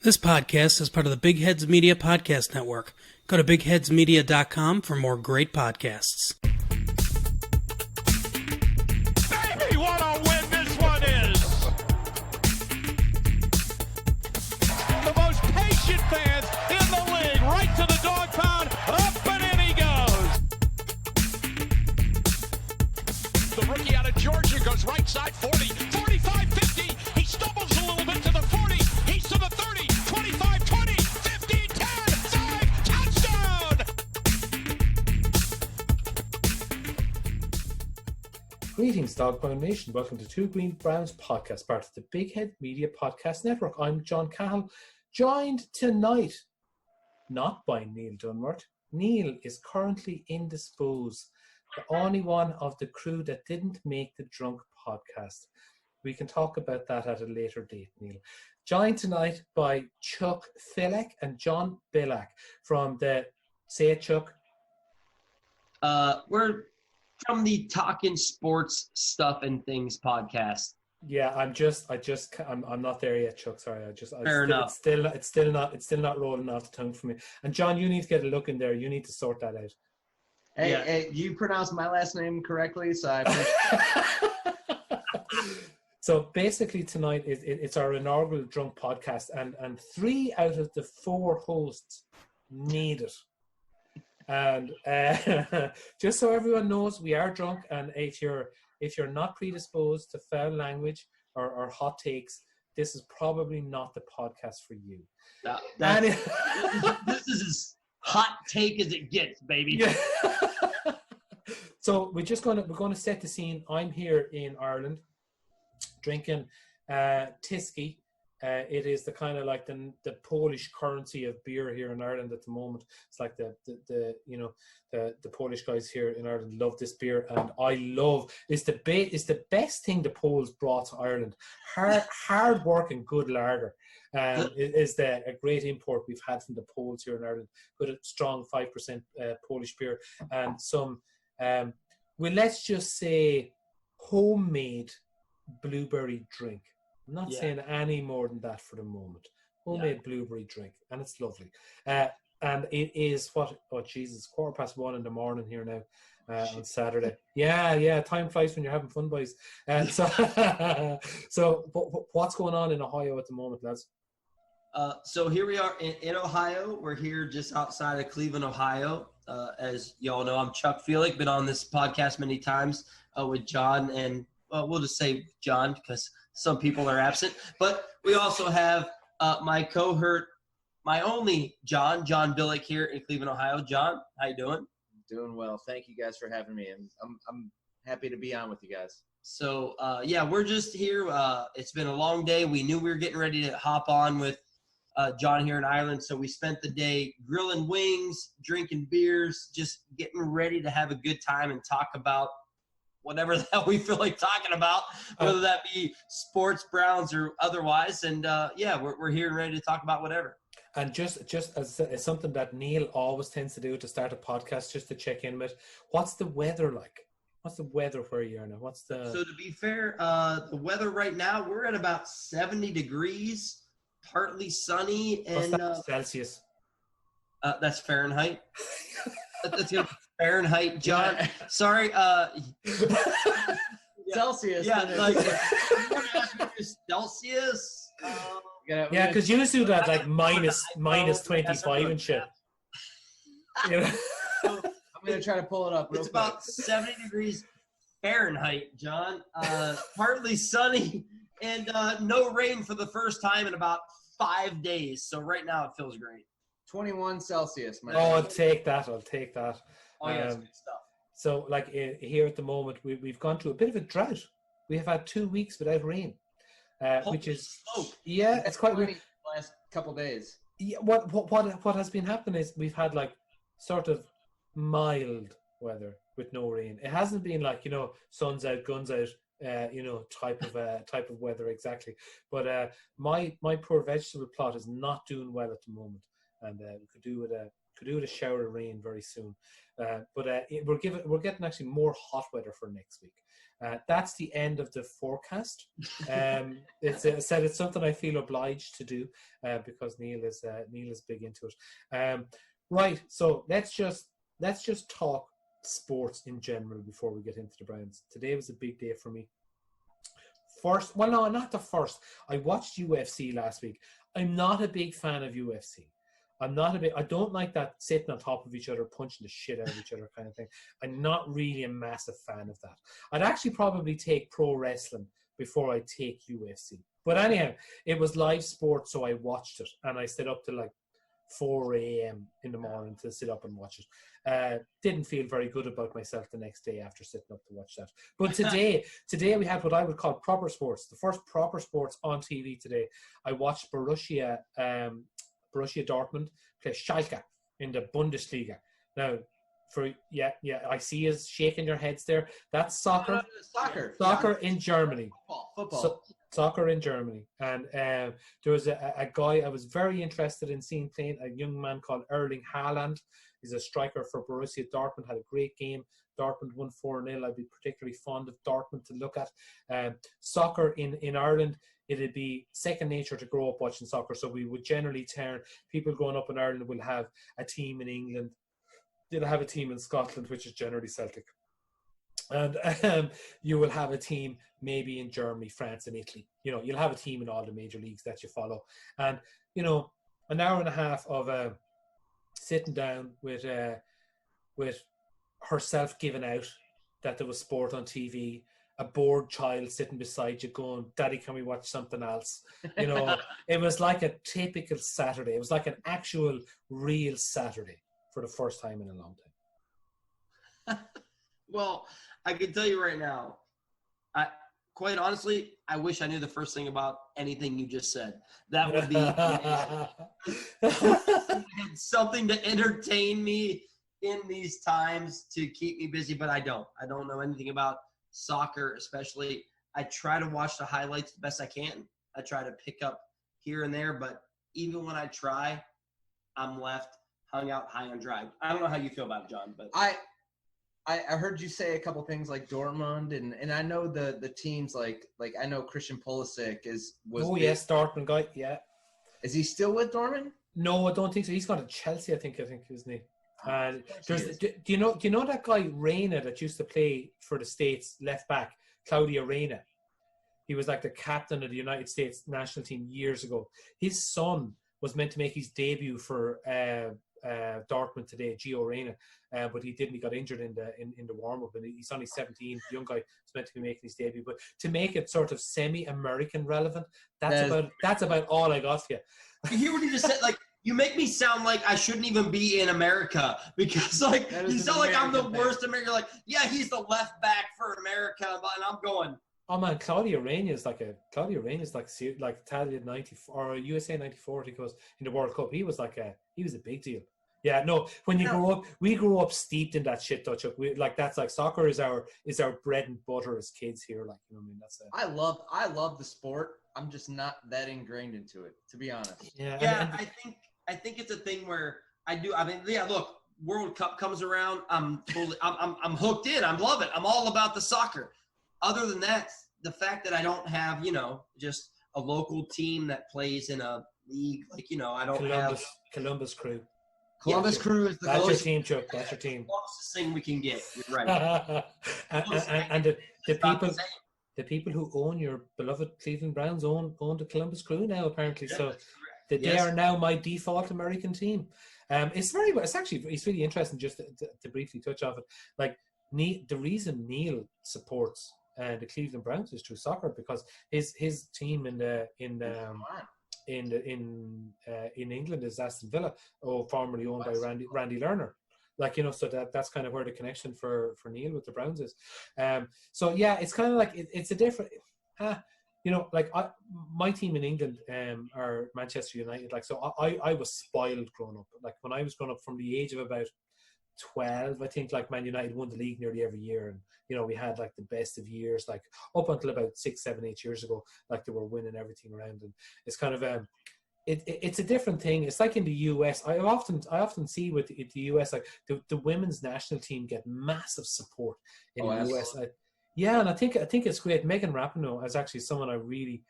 This podcast is part of the Big Heads Media Podcast Network. Go to bigheadsmedia.com for more great podcasts. Baby, what a win this one is! The most patient fans in the league, right to the dog pound, up and in he goes! The rookie out of Georgia goes right side 40, 45, 50, he stumbles a little bit to the 40, he's to the 30, 25, 20, 15, 10, 5, touchdown! Greetings, Dogpound Nation. Welcome to Two Green Browns podcast, part of the Big Head Media Podcast Network. I'm John Cahill, joined tonight not by Neil Dunworth. Neil is currently indisposed, the only one of the crew that didn't make the Drunk podcast. We can talk about that at a later date, Neil. Joined tonight by Chuck Filek and John Billak from the Say It, Chuck. We're from the Talking Sports Stuff and Things podcast. Yeah, I'm not there yet, Chuck. Sorry, Fair enough. It's still not rolling off the tongue for me. And John, you need to get a look in there. You need to sort that out. Hey, you pronounced my last name correctly, so I So basically tonight it's our inaugural Drunk podcast, and 3 out of the 4 hosts need it. And just so everyone knows, we are drunk, and if you're not predisposed to foul language or hot takes, this is probably not the podcast for you. This is as hot take as it gets, baby. Yeah. So we're going to set the scene. I'm here in Ireland, drinking Tyskie. It is the kind of like the Polish currency of beer here in Ireland at the moment. It's like the Polish guys here in Ireland love this beer, and I love it's the best thing the Poles brought to Ireland. Hard work and good lager. Is a great import we've had from the Poles here in Ireland. Good strong 5% Polish beer and some let's just say homemade blueberry drink. I'm not saying any more than that for the moment. Homemade blueberry drink, and it's lovely. And it is 1:15 in the morning here now on Saturday. Yeah, time flies when you're having fun, boys. So what's going on in Ohio at the moment, lads? So here we are in Ohio. We're here just outside of Cleveland, Ohio. As y'all know, I'm Chuck Filek. Been on this podcast many times with John, and we'll just say John because some people are absent. But we also have my cohort, my only John Billak here in Cleveland, Ohio. John, how you doing? doing well. Thank you guys for having me, and I'm happy to be on with you guys. So we're just here. It's been a long day. We knew we were getting ready to hop on with John here in Ireland, so we spent the day grilling wings, drinking beers, just getting ready to have a good time and talk about whatever the hell we feel like talking about, whether that be sports, Browns, or otherwise. And we're here and ready to talk about whatever. And just as something that Neil always tends to do to start a podcast, just to check in with, what's the weather like? What's the weather where you are now? So to be fair, the weather right now, we're at about 70 degrees, partly sunny. And what's that, Celsius? That's Fahrenheit. That's gonna be Fahrenheit, John. Yeah. Sorry. Celsius. Yeah, like Celsius. Yeah, because you do that like minus 25 and shit. You know? I'm going to try to pull it up real It's quick. about 70 degrees Fahrenheit, John. Partly sunny and no rain for the first time in about 5 days. So right now it feels great. 21 Celsius. I'll take that. Oh, yeah, it's good stuff. So like here at the moment, we've gone through a bit of a drought. We have had 2 weeks without rain. Which is it's quite weird. Last couple days. Yeah, what has been happening is we've had like sort of mild weather with no rain. It hasn't been like, sun's out, guns out, type of weather exactly. But my poor vegetable plot is not doing well at the moment. and we could do with a shower of rain very soon. But we're getting actually more hot weather for next week. That's the end of the forecast. It's something I feel obliged to do because Neil is big into it. Right, so let's just talk sports in general before we get into the Browns. Today was a big day for me. First, well, no, not the first. I watched UFC last week. I'm not a big fan of UFC. I don't like that sitting on top of each other, punching the shit out of each other kind of thing. I'm not really a massive fan of that. I'd actually probably take pro wrestling before I take UFC. But anyhow, it was live sport, so I watched it, and I stayed up till like 4 a.m. in the morning to sit up and watch it. Didn't feel very good about myself the next day after sitting up to watch that. But today we had what I would call proper sports. The first proper sports on TV today. I watched Borussia Dortmund play Schalke in the Bundesliga. Now, I see you shaking your heads there. That's soccer. Soccer in Germany. Football. Soccer in Germany. And there was a guy I was very interested in seeing playing, a young man called Erling Haaland. He's a striker for Borussia Dortmund, had a great game. Dortmund won 4-0. I'd be particularly fond of Dortmund to look at. Soccer in Ireland, it'd be second nature to grow up watching soccer. So we would generally people growing up in Ireland will have a team in England. They'll have a team in Scotland, which is generally Celtic. And you will have a team maybe in Germany, France, and Italy. You'll have a team in all the major leagues that you follow. And, an hour and a half of sitting down with herself giving out that there was sport on TV, a bored child sitting beside you going, "Daddy, can we watch something else?" It was like a typical Saturday. It was like an actual real Saturday for the first time in a long time. Well, I can tell you right now, quite honestly, I wish I knew the first thing about anything you just said. That would be something to entertain me in these times to keep me busy, but I don't know anything about soccer, especially. I try to watch the highlights the best I can. I try to pick up here and there, but even when I try, I'm left hung out high and dry. I don't know how you feel about it, John, but I heard you say a couple things like Dortmund, and I know the teams like I know Christian Pulisic was. Oh yes, Dortmund guy. Yeah, is he still with Dortmund? No, I don't think so. He's gone to Chelsea, I think, isn't he? And do you know that guy Reina that used to play for the States, left back, Claudio Reina? He was like the captain of the United States national team years ago. His son was meant to make his debut for Dortmund today, Gio Reyna, but he didn't. He got injured in the warm up, and he's only 17. The young guy was meant to be making his debut, but to make it sort of semi-American relevant, that's about all I got for you. You hear what he just said? Like, you make me sound like I shouldn't even be in America because, like, you sound like I'm the worst American. You're like, yeah, he's the left back for America, and I'm going. Oh man, Claudio Reyna is like Italian 94 or USA 94. I think it was in the World Cup. He was a big deal. Yeah, no. When you grow up, we grew up steeped in that shit, though, Chuck. That's like soccer is our bread and butter as kids here. Like, you know what I mean? That's it. I love the sport. I'm just not that ingrained into it, to be honest. Yeah. I think it's a thing where I do. I mean, yeah. Look, World Cup comes around. I'm hooked in. I love it. I'm all about the soccer. Other than that, the fact that I don't have, just a local team that plays in a league, like, I don't have Columbus Crew. Columbus Crew is that's your team, Chuck. That's your team. Closest thing we can get. You're right. and the people who own your beloved Cleveland Browns own the Columbus Crew now, apparently. Yeah, so they are now my default American team. It's really interesting just to briefly touch off it. Like, the reason Neil supports the Cleveland Browns is through soccer, because his team in England is Aston Villa, formerly owned by Randy Lerner. Like, so that's kind of where the connection for Neil with the Browns is. So yeah, it's kind of like it's a different. My team in England are Manchester United. Like, so I was spoiled growing up. Like, when I was growing up, from the age of about 12, I think, like, Man United won the league nearly every year, and we had like the best of years, like up until about 6, 7, 8 years ago. Like, they were winning everything around, and it's kind of it's a different thing. It's like in the US. I often see with the US, like the women's national team get massive support in the US. Yeah, and I think it's great. Megan Rapinoe is actually someone I really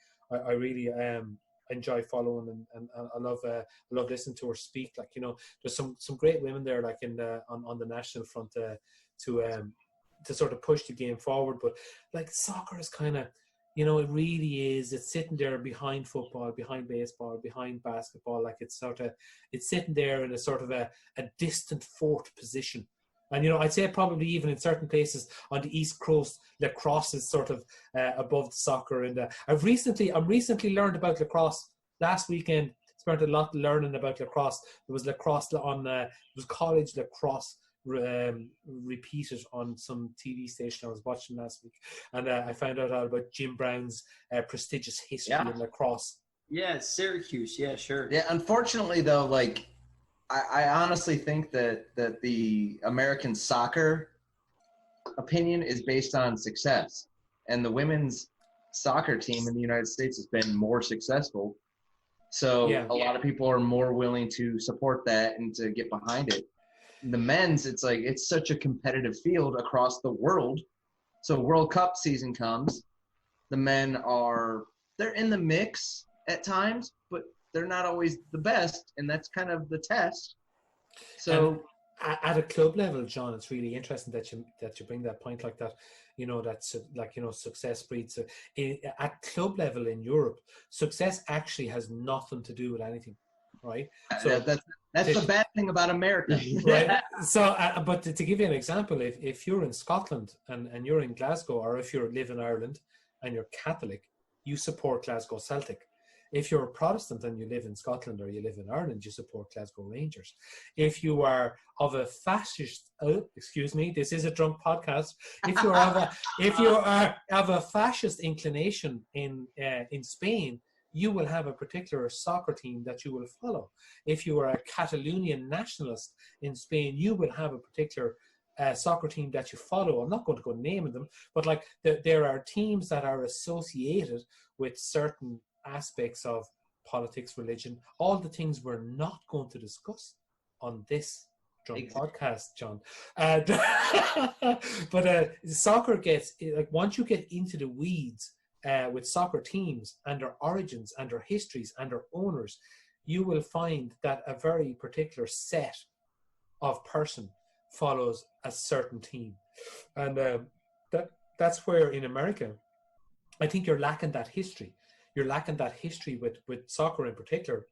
enjoy following, and I love listening to her speak. Like, you know, there's some great women there, like in on the national front to sort of push the game forward. But like soccer is kind of, you know, it really is. It's sitting there behind football, behind baseball, behind basketball. Like it's sitting there in a sort of a distant fourth position. And, you know, I'd say probably even in certain places on the East Coast, lacrosse is sort of above the soccer. And I've recently learned about lacrosse. Last weekend, spent a lot learning about lacrosse. There was lacrosse it was college lacrosse repeated on some TV station I was watching last week, and I found out all about Jim Brown's prestigious history in lacrosse. Yeah, Syracuse. Yeah, sure. Yeah, unfortunately though, like I honestly think that the American soccer opinion is based on success, and the women's soccer team in the United States has been more successful. So a lot of people are more willing to support that and to get behind it. The men's, it's like it's such a competitive field across the world. So World Cup season comes, the men they're in the mix at times, but they're not always the best, and that's kind of the test. So at a club level, John, it's really interesting that you bring that point like that. You know, that's like, you know, success breeds. At club level in Europe, success actually has nothing to do with anything, right? So that's the bad thing about America, right? So, but to give you an example, if you're in Scotland and you're in Glasgow, or if you live in Ireland and you're Catholic, you support Glasgow Celtic. If you're a Protestant and you live in Scotland or you live in Ireland, you support Glasgow Rangers. If you are of a fascist, excuse me, this is a drunk podcast. If you are of a fascist inclination in Spain, you will have a particular soccer team that you will follow. If you are a Catalonian nationalist in Spain, you will have a particular soccer team that you follow. I'm not going to go naming them, but like there are teams that are associated with certain aspects of politics, religion, all the things we're not going to discuss on this drunk podcast, John. But soccer gets, like, once you get into the weeds with soccer teams and their origins and their histories and their owners, you will find that a very particular set of person follows a certain team. And that's where in America, I think you're lacking that history. You're lacking that history with soccer in particular,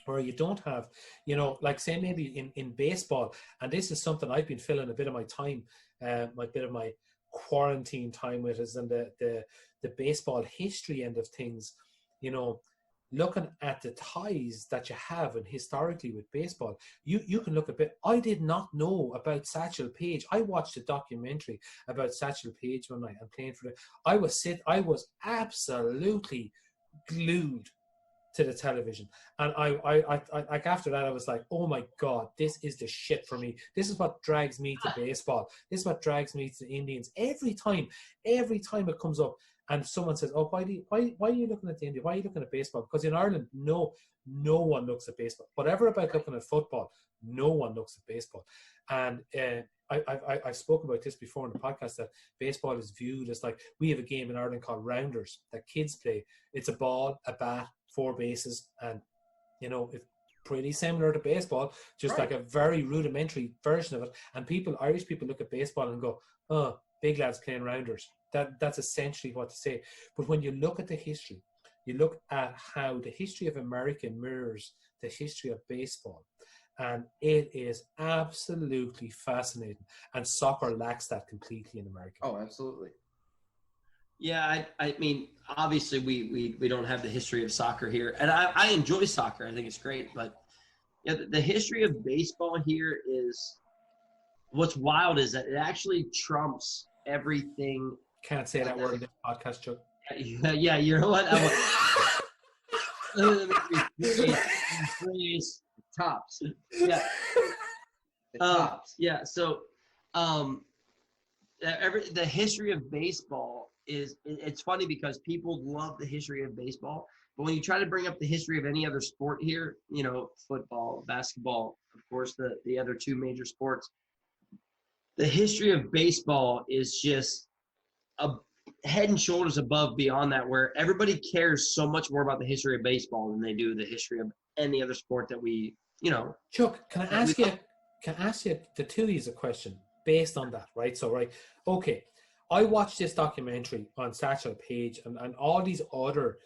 where you don't have, you know, like say maybe in baseball, and this is something I've been filling a bit of my time, my quarantine time with, is in the baseball history end of things, you know, looking at the ties that you have and historically with baseball, you can look a bit. I did not know about Satchel Paige. I watched a documentary about Satchel Paige one night and playing for I was absolutely glued to the television, and I like after that I was like, oh my god, this is the shit for me. This is what drags me to baseball. This is what drags me to the Indians. Every time it comes up and someone says, oh, why are you looking at the Indians? Why are you looking at baseball? Because in Ireland, no one looks at baseball. Whatever about looking at football, no one looks at baseball. And I've spoken about this before in the podcast, that baseball is viewed as like, we have a game in Ireland called rounders that kids play. It's a ball, a bat, 4 bases, and, you know, it's pretty similar to baseball, just right, like a very rudimentary version of it. And Irish people look at baseball and go, oh, big lads playing rounders. That's essentially what to say. But when you look at the history, you look at how the history of America mirrors the history of baseball, and it is absolutely fascinating. And soccer lacks that completely in America. Oh, absolutely. Yeah, I mean, obviously we don't have the history of soccer here, and I enjoy soccer. I think it's great, but yeah, the history of baseball here is, what's wild is that it actually trumps everything. Can't say that word in this podcast, Chuck. Yeah, you know what? Tops. Yeah. Tops. Yeah. So, the history of baseball it's funny because people love the history of baseball, But when you try to bring up the history of any other sport here, you know, football, basketball, of course, the other two major sports, the history of baseball is just a head and shoulders above beyond that, where everybody cares so much more about the history of baseball than they do the history of any other sport that we, you know. Chuck, can I ask you the two of you a question based on that, right? So, right, okay, I watched this documentary on Satchel Paige and all these other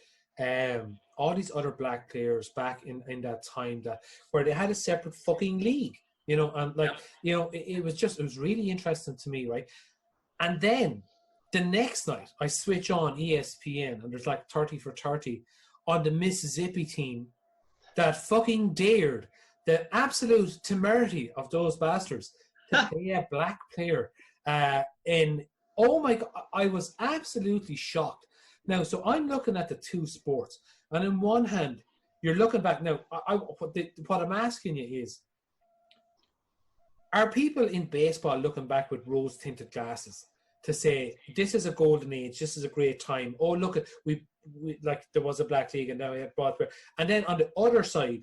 black players back in that time that where they had a separate fucking league, you know, and like, you know, it was really interesting to me, right? And then the next night I switch on ESPN and there's like 30 for 30 on the Mississippi team that fucking dared the absolute temerity of those bastards to pay a black player oh my God, I was absolutely shocked. Now, so I'm looking at the two sports, and on one hand, you're looking back. Now, what I'm asking you is, are people in baseball looking back with rose-tinted glasses to say, this is a golden age, this is a great time, oh, look, at we like there was a black league and now we have both. And then on the other side,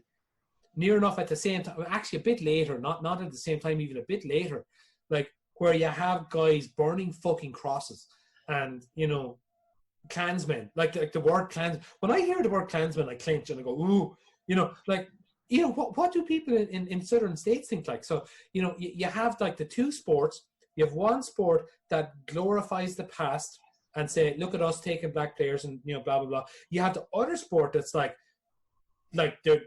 near enough at the same time, actually a bit later, not at the same time, even a bit later, like where you have guys burning fucking crosses and, you know, Klansmen, like the word Klansman. When I hear the word Klansman, I clench and I go, ooh, you know, like, you know, what do people in southern states think like? So, you know, you have like the two sports. You have one sport that glorifies the past and say, look at us taking black players and, you know, blah, blah, blah. You have the other sport that's like they're,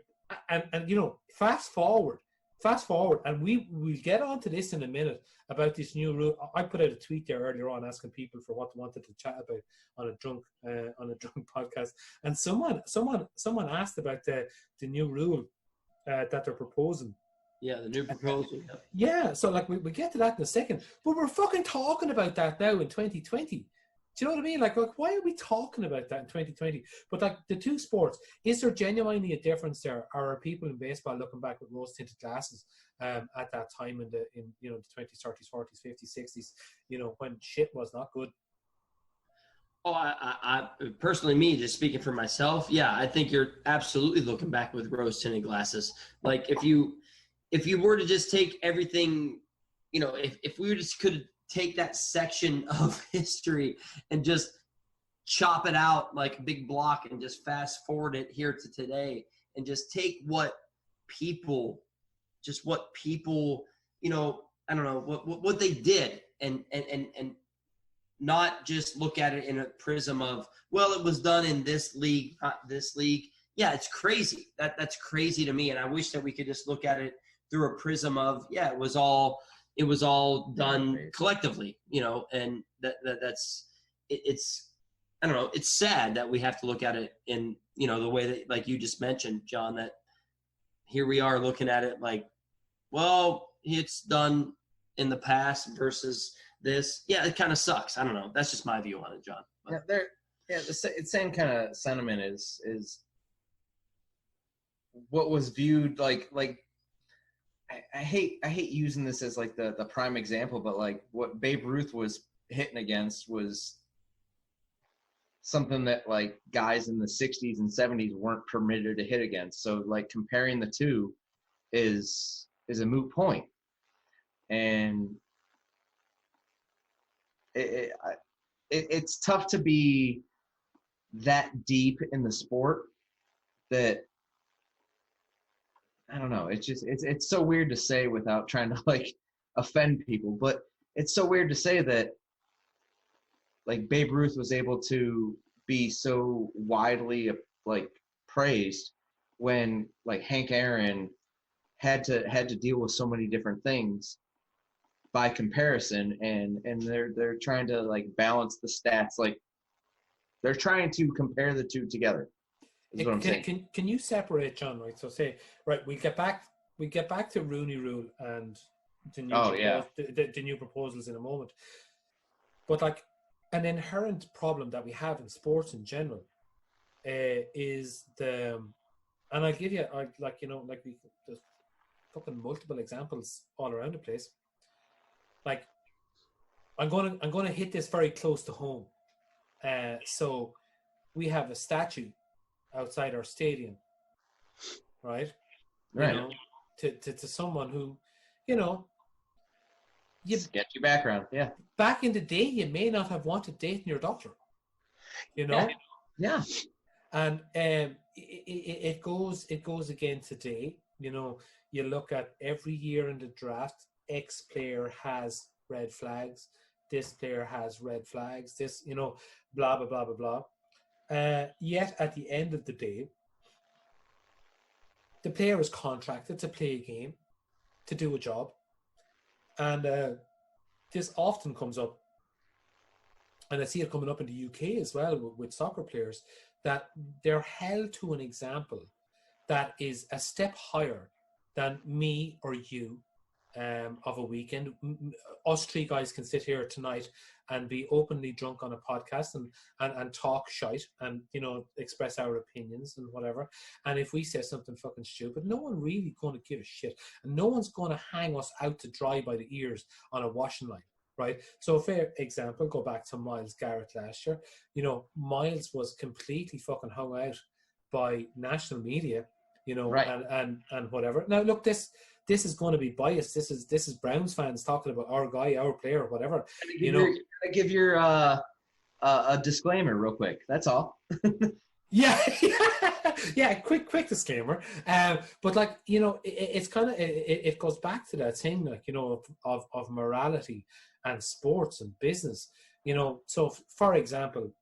and you know, fast forward, and we'll get on to this in a minute about this new rule. I put out a tweet there earlier on asking people for what they wanted to chat about on a drunk podcast, and someone asked about the new rule that they're proposing. Yeah, the new proposal. Yeah, so like we get to that in a second, but we're fucking talking about that now in 2020. Do you know what I mean? Like why are we talking about that in 2020? But like the two sports, is there genuinely a difference there? Or are people in baseball looking back with rose-tinted glasses at that time in you know, the 20s, 30s, 40s, 50s, 60s, you know, when shit was not good? Oh, I personally, me, just speaking for myself, yeah, I think you're absolutely looking back with rose-tinted glasses. Like if you were to just take everything, you know, if we just could take that section of history and just chop it out like a big block and just fast forward it here to today and just take what people, you know, I don't know, what they did and not just look at it in a prism of, well, it was done in this league, not this league. Yeah, it's crazy. That's crazy to me. And I wish that we could just look at it through a prism of, yeah, it was all done collectively, you know, and it's I don't know, it's sad that we have to look at it in, you know, the way that, like you just mentioned, John, that here we are looking at it like, well, it's done in the past versus this. Yeah, it kind of sucks. I don't know. That's just my view on it, John. But. The same kind of sentiment is what was viewed like I hate using this as like the prime example, but like what Babe Ruth was hitting against was something that like guys in the 60s and 70s weren't permitted to hit against. So like comparing the two is a moot point. And it's tough to be that deep in the sport that I don't know. It's just it's so weird to say without trying to like offend people, but it's so weird to say that like Babe Ruth was able to be so widely like praised when like Hank Aaron had to deal with so many different things by comparison, and they're trying to like balance the stats, like they're trying to compare the two together. Is what I'm saying. Can you separate, John? Right. So say, right, we get back to Rooney Rule and the new the new proposals in a moment. But like an inherent problem that we have in sports in general is the, and I'll give you there's fucking multiple examples all around the place. Like I'm gonna hit this very close to home. So we have a statute outside our stadium, right? Right. You know, to someone who, you know, you Sketchy background. Yeah. back in the day, you may not have wanted dating your daughter, you know, Yeah. and it goes again today. You know, you look at every year in the draft, X player has red flags, this player has red flags, this, you know, blah blah blah blah blah. Yet at the end of the day, the player is contracted to play a game, to do a job, and this often comes up, and I see it coming up in the UK as well with soccer players, that they're held to an example that is a step higher than me or you of a weekend. Us three guys can sit here tonight and be openly drunk on a podcast and talk shite and, you know, express our opinions and whatever. And if we say something fucking stupid, no one really going to give a shit. And no one's going to hang us out to dry by the ears on a washing line. Right. So, for example, go back to Myles Garrett last year. You know, Myles was completely fucking hung out by national media, you know, Right. and whatever. Now, look, this is going to be biased. This is Browns fans talking about our guy, our player, whatever. You know, give your a disclaimer real quick. That's all. Yeah, yeah. Quick disclaimer. But like, you know, it's kind of it goes back to that thing, like, you know, of morality and sports and business. You know, so for example,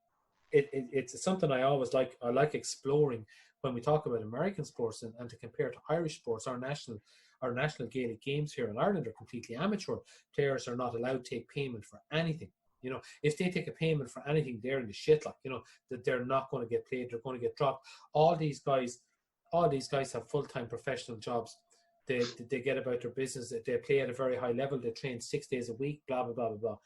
it's something I always like. I like exploring when we talk about American sports and to compare to Irish sports. Our national Gaelic games here in Ireland are completely amateur. Players are not allowed to take payment for anything. You know, if they take a payment for anything, they're in the shit. Like, you know, that they're not going to get paid. They're going to get dropped. All these guys have full-time professional jobs. They get about their business. They play at a very high level. They train 6 days a week, blah, blah, blah, blah, blah.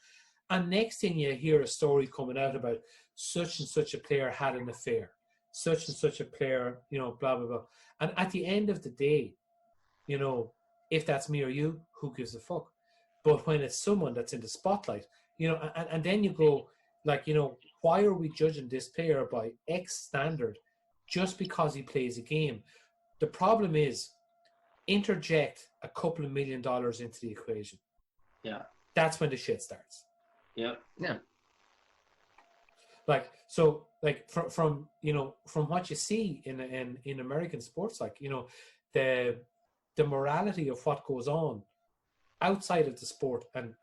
And next thing you hear a story coming out about such and such a player had an affair. Such and such a player, you know, blah, blah, blah. And at the end of the day, you know, if that's me or you, who gives a fuck? But when it's someone that's in the spotlight, you know, and then you go, like, you know, why are we judging this player by X standard just because he plays a game? The problem is, interject a couple of $1 million into the equation. Yeah. That's when the shit starts. Yeah. Yeah. Like, so, like, from you know, from what you see in American sports, like, you know, the morality of what goes on outside of the sport and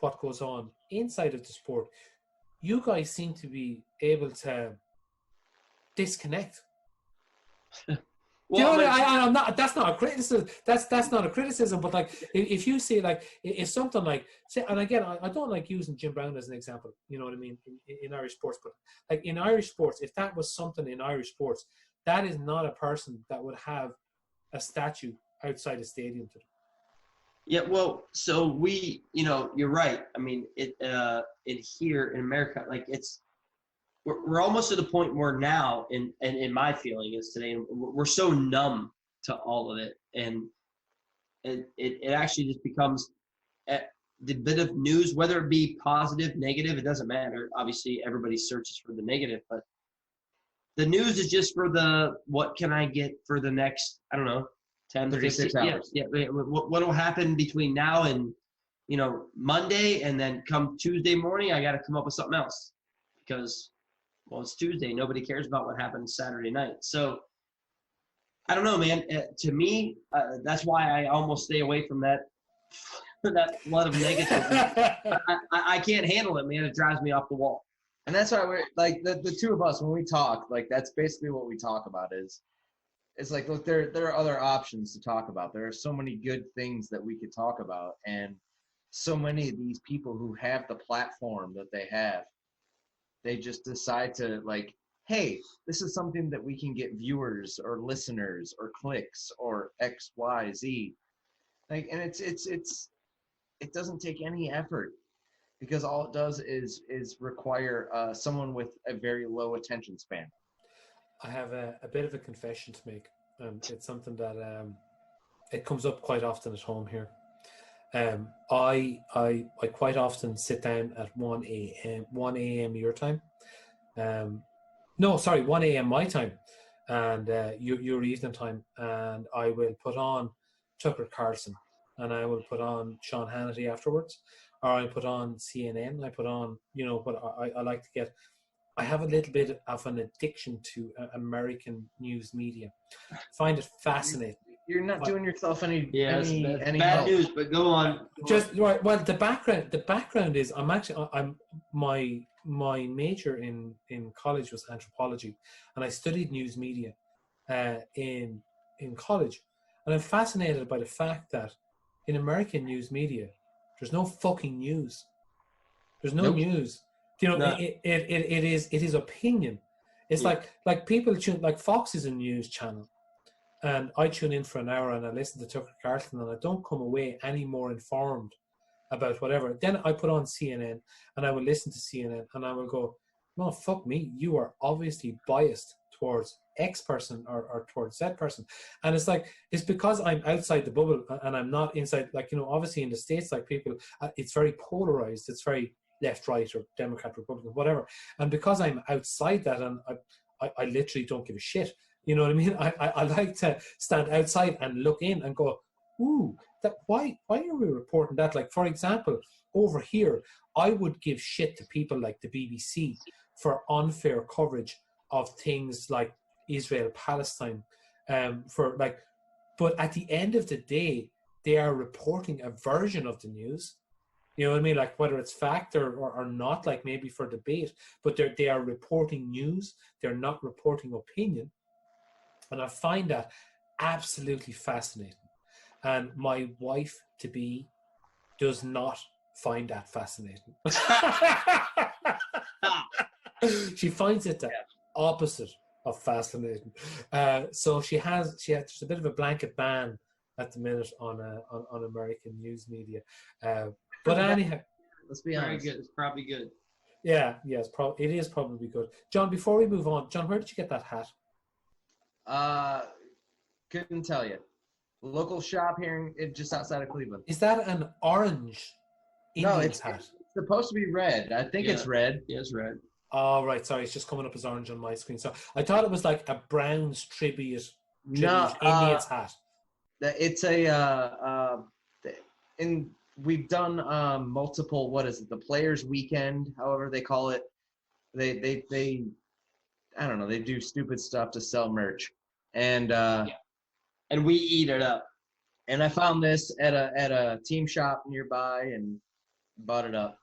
what goes on inside of the sport, you guys seem to be able to disconnect. Well, you know, I'm not. That's not a criticism. That's not a criticism. But like, if you say, like, if something like, say, and again, I don't like using Jim Brown as an example. You know what I mean in Irish sports, but like in Irish sports, if that was something in Irish sports, that is not a person that would have a statue outside a stadium to them. Yeah, well, so we, you know, you're right. I mean, it here in America, like, we're almost to the point where now, in my feeling is today, we're so numb to all of it, and it actually just becomes the bit of news, whether it be positive, negative, it doesn't matter. Obviously, everybody searches for the negative, but the news is just for what can I get for the next, I don't know, 10, 36 15, hours. Yeah. What will happen between now and, you know, Monday, and then come Tuesday morning, I got to come up with something else because, well, it's Tuesday. Nobody cares about what happened Saturday night. So I don't know, man. To me, that's why I almost stay away from that flood of negativity. I can't handle it, man. It drives me off the wall. And that's why we're like the two of us, when we talk, like, that's basically what we talk about is it's like, look, there are other options to talk about. There are so many good things that we could talk about, and so many of these people who have the platform that they have, they just decide to, like, hey, this is something that we can get viewers or listeners or clicks or X, Y, Z. Like, and it doesn't take any effort, because all it does is require someone with a very low attention span. I have a bit of a confession to make. It's something that it comes up quite often at home here. I quite often sit down at 1 a.m. your time. 1 a.m. my time, and your evening time, and I will put on Tucker Carlson, and I will put on Sean Hannity afterwards, or I put on CNN. I put on, what I like to get. I have a little bit of an addiction to American news media. Find it fascinating. You're not doing yourself any Yes, any that's any bad help. news, but go on. Just right. Well, the background is I'm my major in college was anthropology, and I studied news media in college, and I'm fascinated by the fact that in American news media, there's no fucking news. There's no news. No. It is opinion. It's like people tune, like Fox is a news channel, and I tune in for an hour and I listen to Tucker Carlson, and I don't come away any more informed about whatever. Then I put on CNN and I will listen to CNN and I will go, no, fuck me, you are obviously biased towards X person or towards Z person. And it's because I'm outside the bubble and I'm not inside, obviously in the States, like people, it's very polarized. It's very left, right, or Democrat, Republican, whatever. And because I'm outside that, and I literally don't give a shit. You know what I mean? I like to stand outside and look in and go, ooh, why are we reporting that? Like, for example, over here, I would give shit to people like the BBC for unfair coverage of things like Israel, Palestine, but at the end of the day, they are reporting a version of the news. You know what I mean? Like whether it's fact or not, like maybe for debate, but they are reporting news. They're not reporting opinion. And I find that absolutely fascinating. And my wife-to-be does not find that fascinating. She finds it the opposite of fascinating. So she has there's a bit of a blanket ban at the minute on American news media. But anyhow, Let's be honest. Very good. It's probably good. Yeah, it is probably good. John, before we move on, John, where did you get that hat? Couldn't tell you. Local shop here, just outside of Cleveland. Is that an orange Indian it's hat? It's supposed to be red. I think it's red. Yeah, it's red. Oh, right. Sorry, it's just coming up as orange on my screen. So I thought it was like a Browns tribute Indians hat. It's we've done multiple. What is it? The Players Weekend, however they call it. They I don't know. They do stupid stuff to sell merch, and and we eat it up. And I found this at a team shop nearby and bought it up.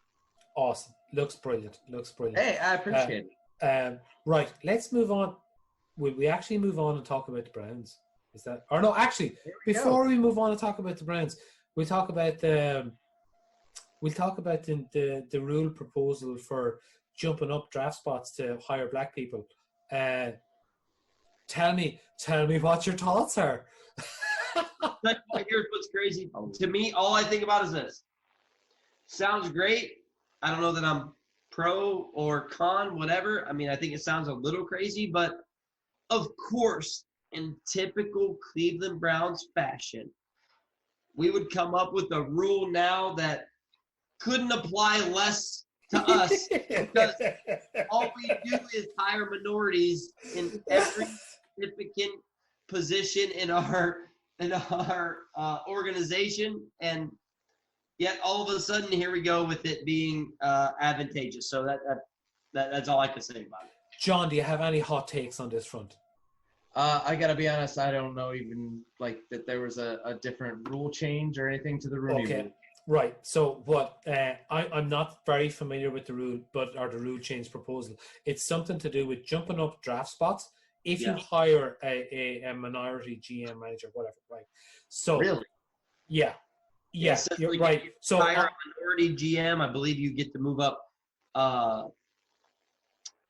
Awesome. Looks brilliant. Hey, I appreciate it. Right. Let's move on. Will we actually move on and talk about the Browns? Is that, or no? Actually, before we move on and talk about the Browns, we'll talk about the rule proposal for jumping up draft spots to hire black people. Tell me what your thoughts are. Here's what's crazy. To me, all I think about is this. Sounds great. I don't know that I'm pro or con, whatever. I mean, I think it sounds a little crazy, but of course, in typical Cleveland Browns fashion, we would come up with a rule now that couldn't apply less to us because all we do is hire minorities in every significant position in our organization, and yet all of a sudden here we go with it being advantageous. So that's all I can say about it. John, do you have any hot takes on this front? I gotta be honest, I don't know even like that there was a different rule change or anything to the Rooney rule. Right. So what I'm not very familiar with the rule, or the rule change proposal. It's something to do with jumping up draft spots if you hire a minority GM manager, whatever. Right. So really, yes, you're right. So hire a minority GM, I believe you get to move up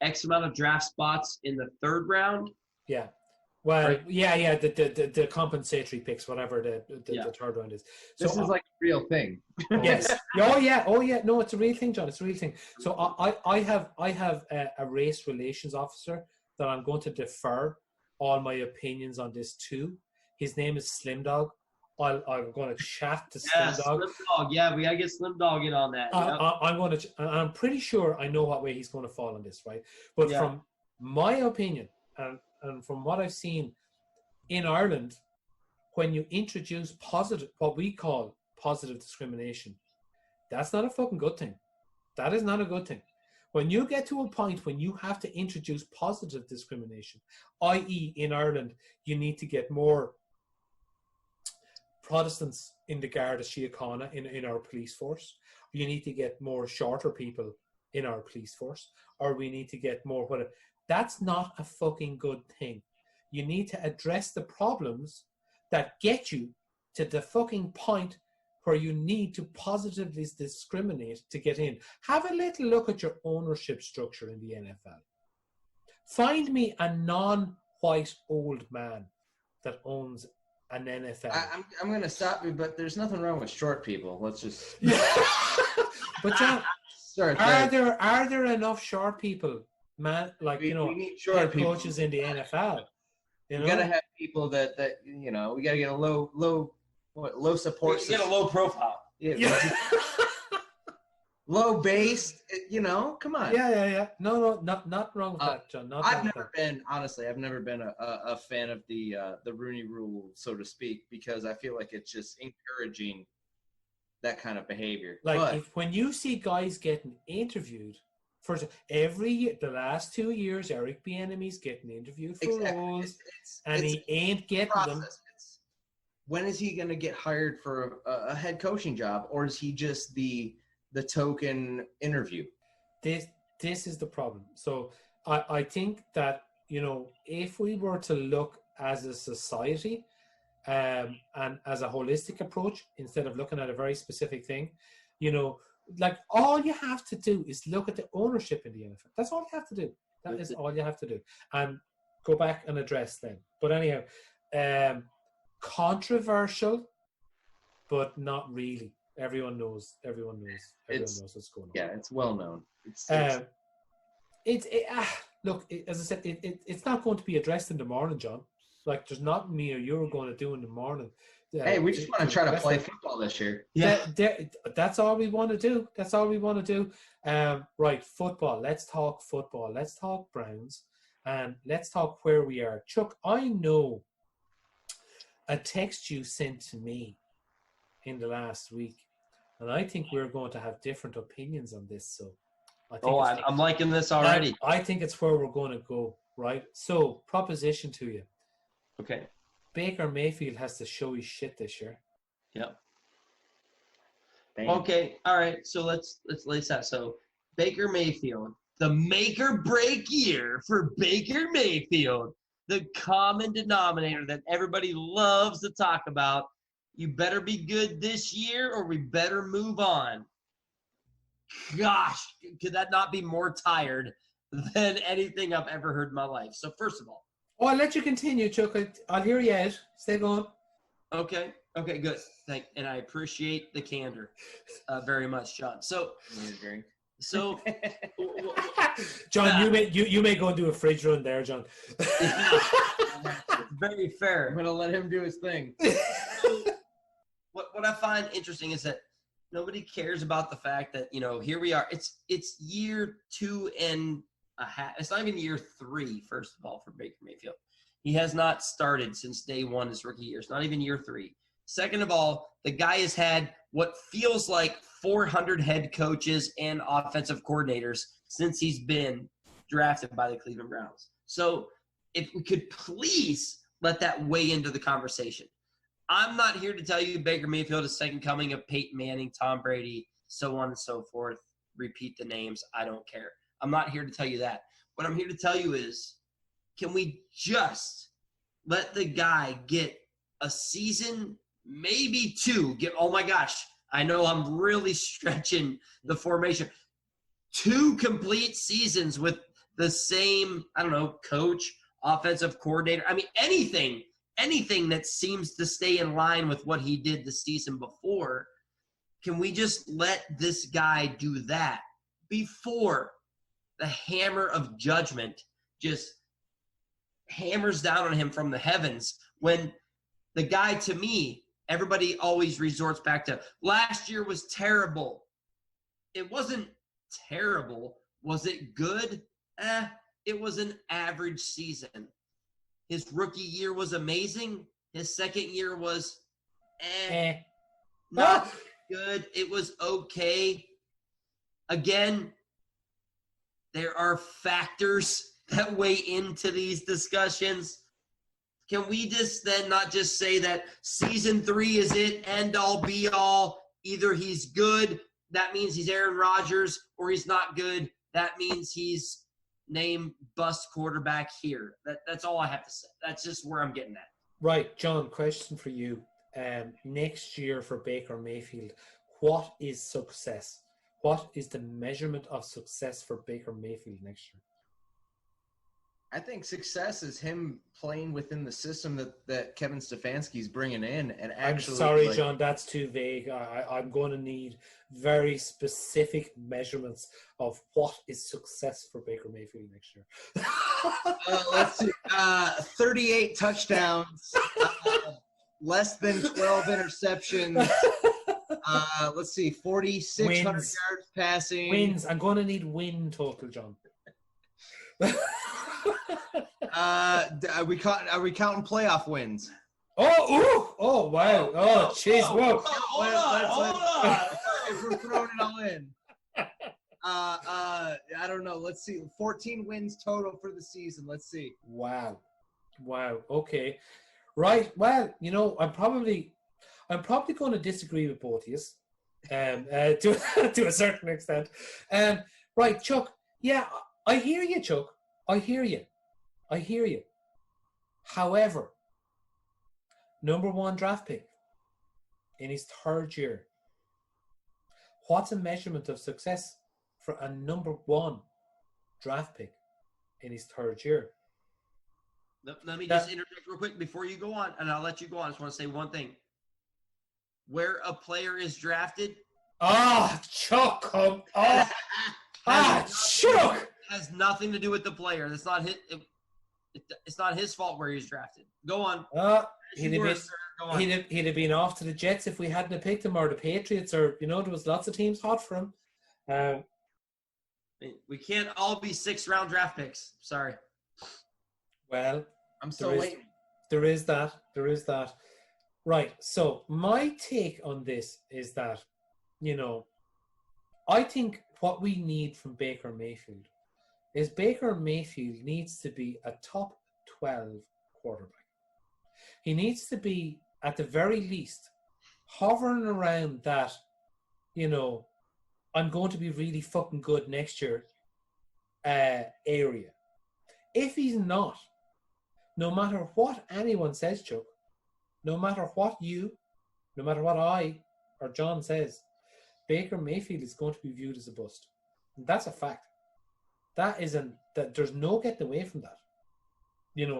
X amount of draft spots in the third round. Yeah. Well, right. Yeah. The compensatory picks, whatever the third round is. So this is like a real thing. Yes. Oh yeah. No, it's a real thing, John. It's a real thing. So I have a race relations officer that I'm going to defer all my opinions on this to. His name is Slim Dog. I'm going to chat to Slim Dog. Slim Dog. Yeah, we gotta get Slim Dog in on that. I'm pretty sure I know what way he's going to fall on this, right? But from my opinion, and and from what I've seen in Ireland, when you introduce what we call positive discrimination, that's not a fucking good thing. That is not a good thing. When you get to a point when you have to introduce positive discrimination, i.e. in Ireland, you need to get more Protestants in the Garda Síochána in our police force, you need to get more shorter people in our police force, or we need to get more whatever. That's not a fucking good thing. You need to address the problems that get you to the fucking point where you need to positively discriminate to get in. Have a little look at your ownership structure in the NFL. Find me a non-white old man that owns an NFL. I'm going to stop you, but there's nothing wrong with short people. Let's just. But John, Sorry, are there enough short people, man? Like we need short head people. coaches in the NFL. You know? We gotta have people that we gotta get a low support. You get a low profile. Yeah. Low base, come on. Yeah. No, not wrong with that, John. I've never been a fan of the Rooney Rule, so to speak, because I feel like it's just encouraging that kind of behavior. Like when you see guys getting interviewed for every year, the last 2 years, Eric Bieniemy's getting interviewed for roles, and he ain't getting them. When is he going to get hired for a head coaching job, or is he just the token interview? This is the problem. So I think that, if we were to look as a society and as a holistic approach, instead of looking at a very specific thing, like all you have to do is look at the ownership in the NFL. That's all you have to do. That is all you have to do. And go back and address them. But anyhow, controversial, but not really. Everyone knows what's going on. Yeah, it's well known. Look, as I said, it's not going to be addressed in the morning, John. Like, there's nothing me or you're going to do in the morning. Hey, we just want to try to play football this year. Yeah, that's all we want to do. That's all we want to do. Right, football. Let's talk football. Let's talk Browns, and let's talk where we are. Chuck, I know a text you sent to me in the last week, and I think we're going to have different opinions on this. So, I'm liking this already. I think it's where we're going to go. Right. So, proposition to you. Okay. Baker Mayfield has to show his shit this year. Yep. Okay. All right. So let's lace that. So Baker Mayfield, the make or break year for Baker Mayfield, the common denominator that everybody loves to talk about. You better be good this year or we better move on. Gosh, could that not be more tired than anything I've ever heard in my life? So first of all, I'll let you continue, Chuck. I'll hear you out. Stay going. Okay, good. And I appreciate the candor very much, John. So, John, you may go and do a fridge run there, John. Very fair. I'm gonna let him do his thing. What I find interesting is that nobody cares about the fact that here we are. It's year 2 and a half. It's not even year 3, first of all, for Baker Mayfield. He has not started since day 1 his rookie year. It's not even year 3. Second of all, the guy has had what feels like 400 head coaches and offensive coordinators since he's been drafted by the Cleveland Browns. So if we could please let that weigh into the conversation. I'm not here to tell you Baker Mayfield is second coming of Peyton Manning, Tom Brady, so on and so forth. Repeat the names. I don't care. I'm not here to tell you that. What I'm here to tell you is, can we just let the guy get a season, maybe 2? Oh my gosh, I know I'm really stretching the formation. 2 complete seasons with the same, coach, offensive coordinator. I mean, anything that seems to stay in line with what he did the season before. Can we just let this guy do that before the hammer of judgment just hammers down on him from the heavens, when the guy, to me, everybody always resorts back to last year was terrible. It wasn't terrible. Was it good? It was an average season. His rookie year was amazing. His second year was not good. It was okay. Again, there are factors that weigh into these discussions. Can we just then not just say that season 3 is it, end all, be all? Either he's good, that means he's Aaron Rodgers, or he's not good, that means he's name bust quarterback here. That's all I have to say. That's just where I'm getting at. Right, John, question for you. Next year for Baker Mayfield, what is success? What is the measurement of success for Baker Mayfield next year? I think success is him playing within the system that Kevin Stefanski's bringing in, and actually. I'm sorry, John, that's too vague. I'm going to need very specific measurements of what is success for Baker Mayfield next year. Let's see. 38 touchdowns, less than 12 interceptions. Let's see, 4,600 yards passing. Wins. I'm going to need win total, John. Are we counting playoff wins? Oh, wow. Oh, jeez, whoa. Hold on. If we're throwing it all in. I don't know. Let's see. 14 wins total for the season. Let's see. Wow. Okay. Right. Well, I'm probably going to disagree with both of you, to a certain extent. Right, Chuck. Yeah, I hear you, Chuck. I hear you. However, number 1 draft pick in his 3rd year. What's a measurement of success for a number 1 draft pick in his 3rd year? Let me just interject real quick before you go on, and I'll let you go on. I just want to say one thing. Where a player is drafted. Chuck. Chuck. Has nothing to do with the player. That's not his. It's not his fault where he's drafted. Go on. He'd have been off to the Jets if we hadn't picked him, or the Patriots, or there was lots of teams hot for him. We can't all be 6th-round draft picks. Sorry. Well, I'm still waiting. There is that. Right. So my take on this is that, I think what we need from Baker Mayfield is Baker Mayfield needs to be a top 12 quarterback. He needs to be, at the very least, hovering around that, I'm going to be really fucking good next year area. If he's not, no matter what anyone says, Chuck, no matter what I or John says, Baker Mayfield is going to be viewed as a bust. And that's a fact. That there's no getting away from that.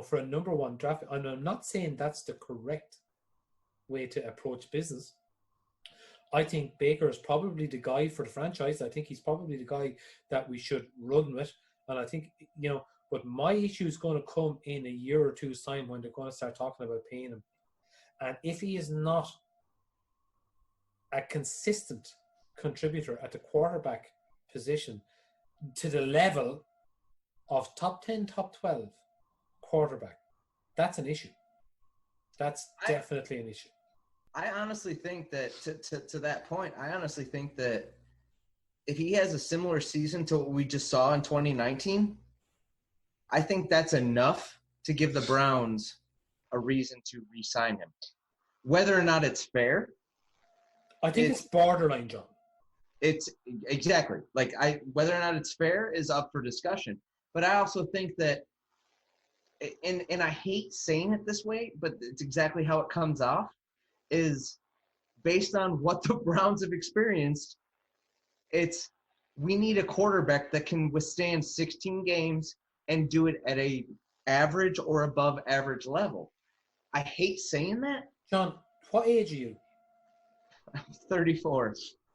For a number 1 draft. And I'm not saying that's the correct way to approach business. I think Baker is probably the guy for the franchise. I think he's probably the guy that we should run with. And I think, but my issue is going to come in a year or two's time when they're going to start talking about paying him. And if he is not a consistent contributor at the quarterback position to the level of top 10, top 12 quarterback, that's an issue. That's definitely an issue. I honestly think that, to that point, I honestly think that if he has a similar season to what we just saw in 2019, I think that's enough to give the Browns a reason to re-sign him. Whether or not it's fair, I think it's borderline, John. It's exactly whether or not it's fair is up for discussion. But I also think that, and I hate saying it this way, but it's exactly how it comes off, is based on what the Browns have experienced. We need a quarterback that can withstand 16 games and do it at a average or above average level. I hate saying that. John, what age are you? I'm 34.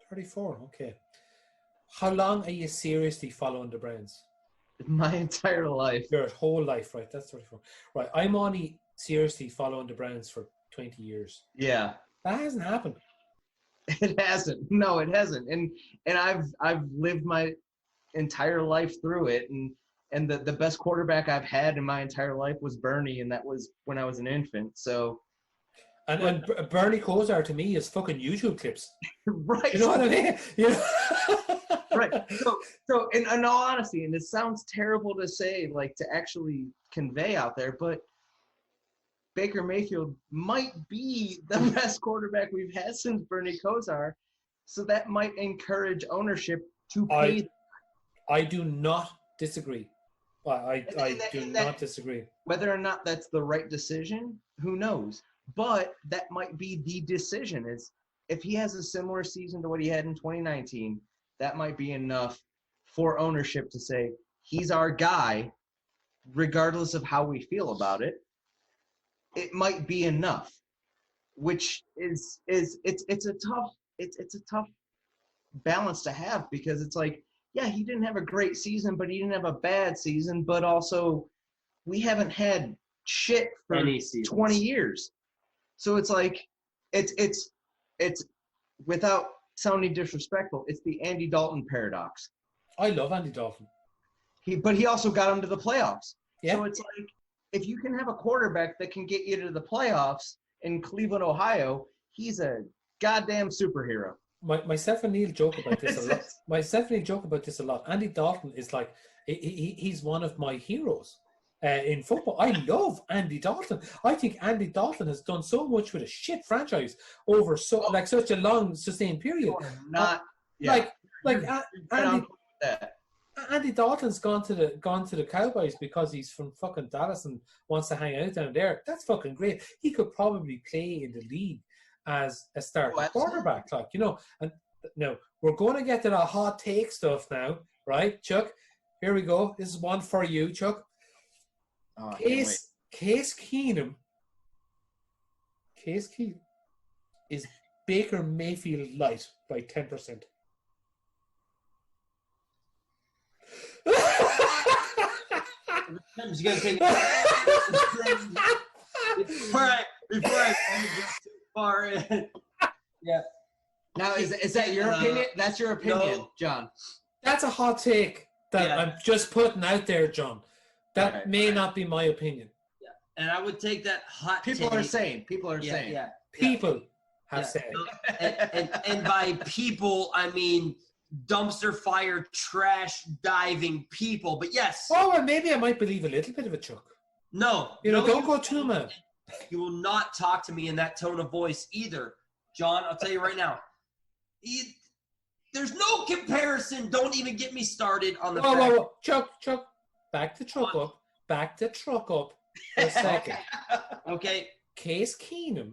34, okay. How long are you seriously following the Browns? My entire life. Your whole life, right? That's 34. Right, I'm only seriously following the Browns for 20 years. Yeah. That hasn't happened. It hasn't. No, it hasn't. And I've lived my entire life through it. And And the best quarterback I've had in my entire life was Bernie, and that was when I was an infant. So, And Bernie Kosar to me is fucking YouTube clips. right. You know what I mean? You know? Right. So in all honesty, and it sounds terrible to say, like to actually convey out there, but Baker Mayfield might be the best quarterback we've had since Bernie Kosar. So that might encourage ownership to pay. I do not disagree. I do not disagree. Whether or not that's the right decision, who knows? But that might be the decision. Is if he has a similar season to what he had in 2019, that might be enough for ownership to say he's our guy, regardless of how we feel about it. It might be enough, which is it's a tough balance to have, because it's like, yeah, he didn't have a great season, but he didn't have a bad season, but also we haven't had shit for 20 years. So it's like it's without sounding disrespectful, it's the Andy Dalton paradox. I love Andy Dalton. But he also got him to the playoffs. Yeah. So it's like, if you can have a quarterback that can get you to the playoffs in Cleveland, Ohio, he's a goddamn superhero. Myself and Neil joke about this a lot. Andy Dalton is like, he's one of my heroes in football. I love Andy Dalton. I think Andy Dalton has done so much with a shit franchise over such a long, sustained period. Andy Dalton's gone to the Cowboys because he's from fucking Dallas and wants to hang out down there. That's fucking great. He could probably play in the league as a starting quarterback, like, you know. And now we're going to get to the hot take stuff now, right, Chuck? Here we go. This is one for you, Chuck. Case Keenum is Baker Mayfield light by 10%. I'm just gonna take before I go too far in. Yeah. Now, is that your opinion? That's your opinion, no. John. That's a hot take that I'm just putting out there, John. That may not be my opinion. Yeah. And I would take that hot People take. are saying. People have said. And by people, I mean dumpster fire, trash diving people. But yes. Oh, well, maybe I might believe a little bit of a Chuck. No. Don't go too much. You will not talk to me in that tone of voice either, John. I'll tell you right now. There's no comparison. Don't even get me started on the fact. Whoa. Chuck. Back the truck up for a second. Okay. Case Keenum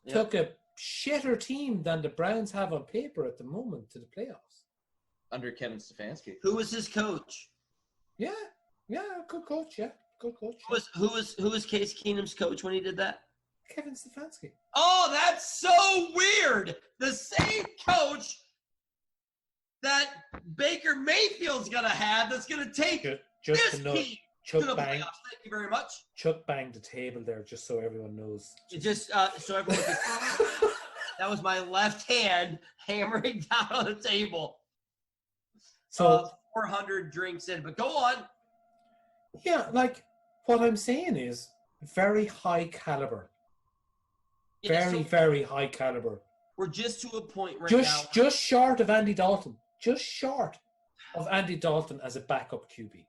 took a shitter team than the Browns have on paper at the moment to the playoffs. Under Kevin Stefanski. Who was his coach? Yeah, good coach. Yeah, good coach. Who was Case Keenum's coach when he did that? Kevin Stefanski. Oh, that's so weird. The same coach that Baker Mayfield's gonna have, that's gonna take this team to the playoffs. Thank you very much. Chuck banged the table there, just so everyone knows. Just so everyone can that was my left hand hammering down on the table. So 400 drinks in, but go on. Yeah, like what I'm saying is very high caliber. Very high caliber. We're just to a point right now. Just short of Andy Dalton. Just short of Andy Dalton as a backup QB.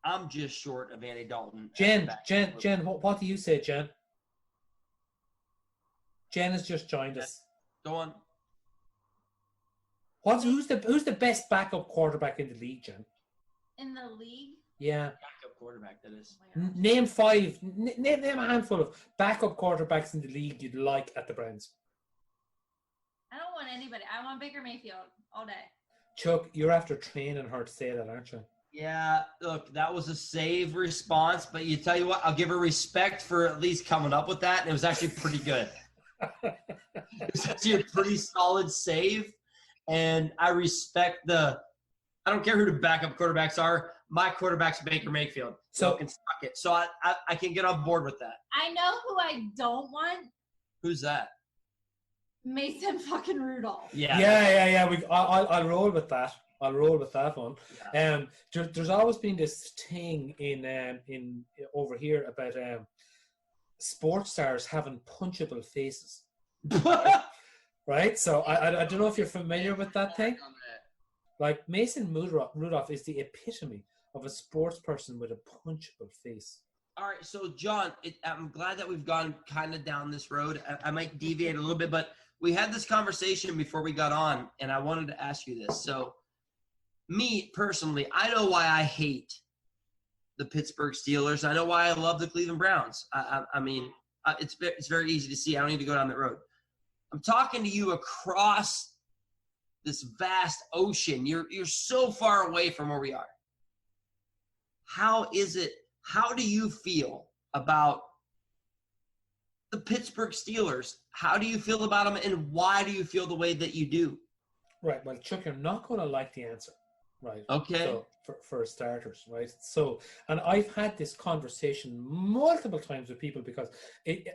I'm just short of Andy Dalton. Jen, what do you say, Jen? Jen has just joined us. Go on. Who's the best backup quarterback in the league, Jen? In the league? Yeah. Backup quarterback, that is. Oh Name 5. Name a handful of backup quarterbacks in the league you'd like at the Browns. I don't want anybody. I want Baker Mayfield all day. Chuck, you're after training her to say that, aren't you? Yeah, look, that was a save response, but you tell you what, I'll give her respect for at least coming up with that, and it was actually pretty good. It was actually a pretty solid save, and I respect I don't care who the backup quarterbacks are. My quarterback's Baker Mayfield, so can suck it. So I can get on board with that. I know who I don't want. Who's that? Mason fucking Rudolph. Yeah. I'll roll with that. I'll roll with that one. There's always been this thing in over here about sports stars having punchable faces, right? So I don't know if you're familiar with that thing. Like Mason Rudolph is the epitome of a sports person with a punchable face. All right, so John, I'm glad that we've gone kind of down this road. I might deviate a little bit, but we had this conversation before we got on, and I wanted to ask you this. So, me personally, I know why I hate the Pittsburgh Steelers. I know why I love the Cleveland Browns. I mean, it's very easy to see. I don't need to go down that road. I'm talking to you across this vast ocean. You're so far away from where we are. How do you feel about the Pittsburgh Steelers? How do you feel about them, and why do you feel the way that you do? Right. Well, Chuck, you're not going to like the answer, right? Okay. So for starters, right? So, and I've had this conversation multiple times with people because it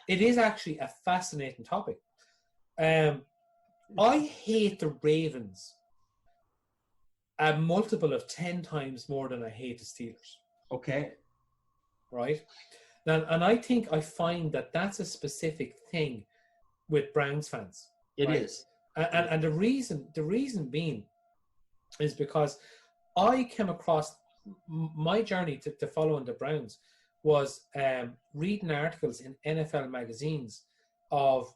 is actually a fascinating topic. I hate the Ravens a multiple of 10 times more than I hate the Steelers. Okay. Right? Now, and I think I find that that's a specific thing with Browns fans. It right? is. And the reason being is because I came across my journey to following the Browns was reading articles in NFL magazines of,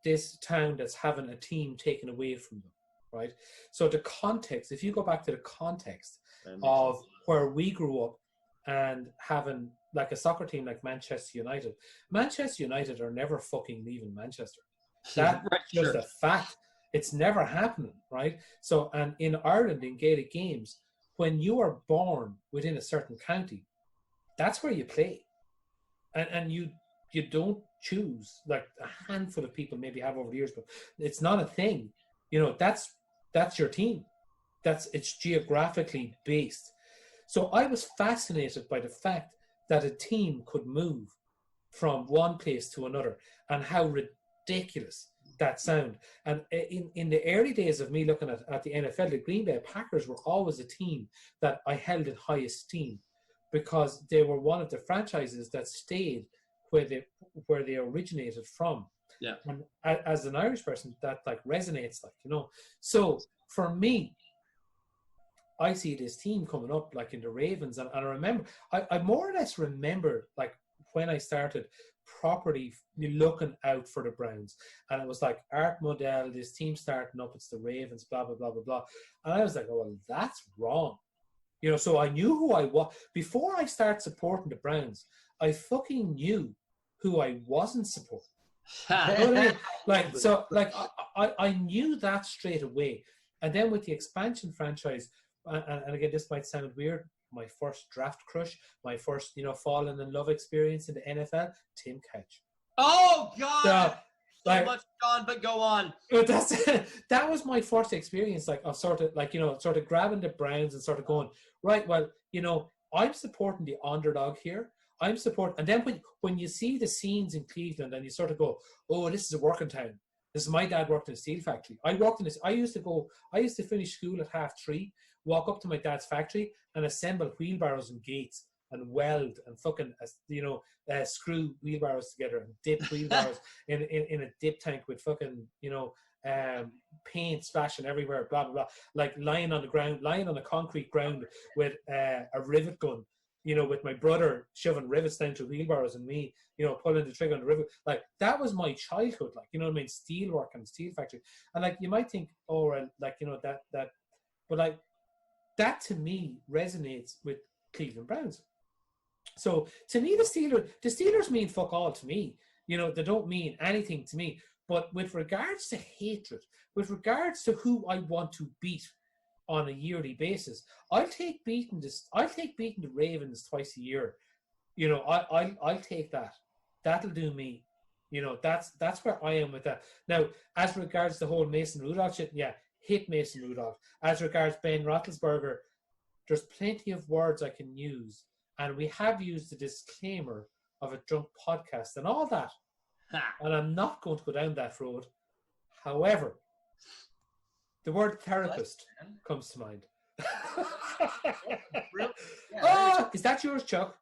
this town that's having a team taken away from them, right? So the context, if you go back to the context of where we grew up and having like a soccer team like Manchester United are never fucking leaving Manchester. That's just a fact. It's never happening, right? So, and in Ireland, in Gaelic games, when you are born within a certain county, that's where you play. And you don't choose, like a handful of people maybe have over the years, but it's not a thing. That's your team. It's geographically based. So I was fascinated by the fact that a team could move from one place to another and how ridiculous that sound. And in the early days of me looking at the NFL, the Green Bay Packers were always a team that I held in high esteem because they were one of the franchises that stayed where they originated from. Yeah. And as an Irish person, that like resonates, So for me, I see this team coming up like in the Ravens, and I remember, I more or less remember like when I started properly looking out for the Browns, and it was like Art Modell, this team starting up, it's the Ravens, blah blah blah blah blah, and I was like, oh well, that's wrong, So I knew who I was before I started supporting the Browns. I fucking knew who I wasn't supporting. You know what I mean? Like so, like I knew that straight away, and then with the expansion franchise. And again, this might sound weird. My first draft crush, my first, falling in love experience in the NFL, Tim Couch. Oh God! So much gone, but go on. That was my first experience, like of sort of grabbing the Browns and sort of going, right, well, I'm supporting the underdog here. I'm supporting, and then when you see the scenes in Cleveland, and you sort of go, oh, this is a working town. This is my dad worked in a steel factory. I worked in this. I used to finish school at 3:30, walk up to my dad's factory and assemble wheelbarrows and gates and weld and fucking, screw wheelbarrows together and dip wheelbarrows in a dip tank with fucking, paint splashing everywhere, blah, blah, blah. Like lying on the concrete ground with a rivet gun, with my brother shoving rivets down to wheelbarrows and me, pulling the trigger on the rivet. Like, that was my childhood, like, steel work and steel factory. And, like, you might think, oh, like, that, but, like, that to me resonates with Cleveland Browns. So, to me, the Steelers mean fuck all to me. They don't mean anything to me. But with regards to hatred, with regards to who I want to beat on a yearly basis, I'll take beating the Ravens twice a year. I'll take that. That'll do me. That's where I am with that. Now, as regards the whole Mason Rudolph shit, yeah, hit Mason Rudolph. As regards Ben Roethlisberger, there's plenty of words I can use, and we have used the disclaimer of a drunk podcast and all that. And I'm not going to go down that road. However, The word therapist man. comes to mind. Really? Yeah, Oh, is that yours, Chuck?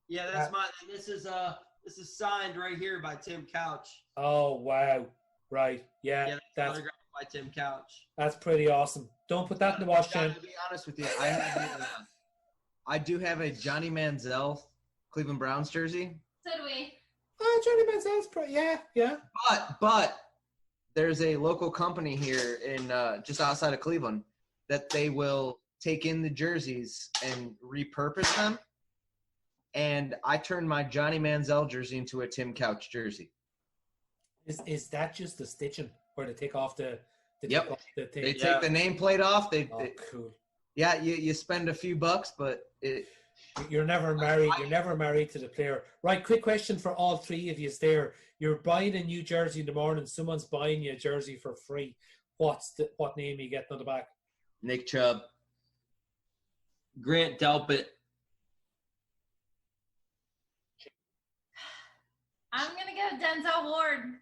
Yeah, that's mine. And this is signed right here by Tim Couch. Oh, wow. Right. Yeah, Yeah, that's autographed by Tim Couch. that's pretty awesome. Don't put that in the wash, Jen. To be honest with you, I do have a Johnny Manziel Cleveland Browns jersey. So do we. Oh, Johnny Manziel's yeah. But there's a local company here in just outside of Cleveland that they will take in the jerseys and repurpose them. And I turned my Johnny Manziel jersey into a Tim Couch jersey. Is that just the stitching where they take off the Yep. take off the thing? They take the nameplate off. Cool. Yeah, you spend a few bucks, but You're never married. You're never married to the player. Right, quick question for all three of you there. You're buying a new jersey in the morning. Someone's buying you a jersey for free. What name are you getting on the back? Nick Chubb. Grant Delpit. I'm going to go Denzel Ward.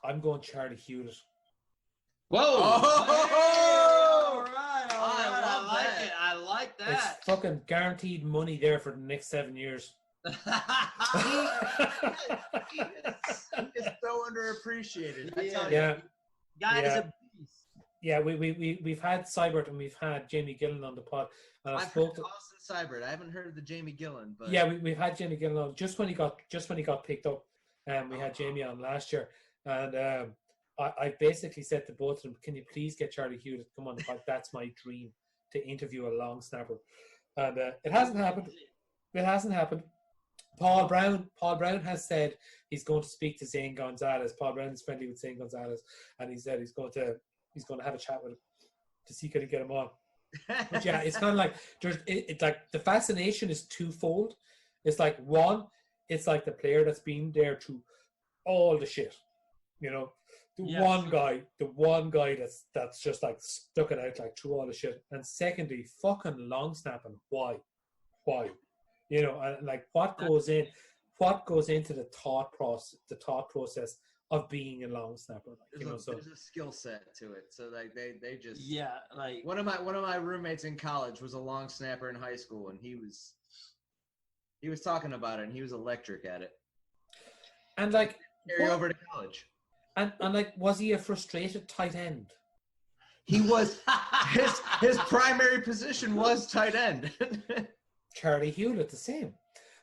I'm going Charlie Hewlett. Whoa! Oh! All right. I like It's that. fucking guaranteed money there for the next 7 years. He is so underappreciated. I tell you. Yeah. Guy is a beast. Yeah, we've had Seibert and we've had Jamie Gillen on the pod. And I've heard of Austin Seibert. I haven't heard of the Jamie Gillen, but yeah, we've had Jamie Gillen on just when he got picked up. We had Jamie on last year, and I basically said to both of them, "Can you please get Charlie Hughes to come on the pod? That's my dream, to interview a long snapper." And it hasn't happened. It hasn't happened. Paul Brown has said he's going to speak to Zane Gonzalez. Paul Brown is friendly with Zane Gonzalez, and he said he's going to have a chat with him to see can he get him on. But yeah, it's kind of like it's like the fascination is twofold. It's like one, it's like the player that's been there through all the shit, you know, the one guy that's just like stuck it out like through all the shit. And secondly, fucking long snapping. Why, you know, and like what goes into the thought process of being a long snapper. Like, there's a skill set to it. So like they just like one of my roommates in college was a long snapper in high school, and he was talking about it, and he was electric at it. And like carry over to college. And like, was he a frustrated tight end? He was. his primary position was tight end. Charlie Hewlett, the same.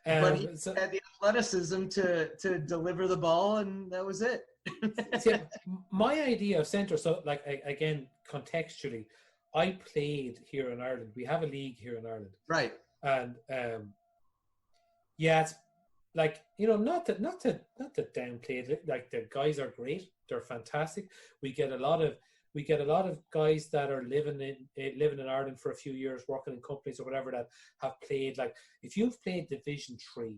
But he had the athleticism to deliver the ball, and that was it. See, my idea of centre, so like again, contextually, I played here in Ireland. We have a league here in Ireland, right? And it's like, you know, not to downplay it. Like, the guys are great; they're fantastic. We get a lot of guys that are living in Ireland for a few years, working in companies or whatever, that have played. Like, if you've played Division 3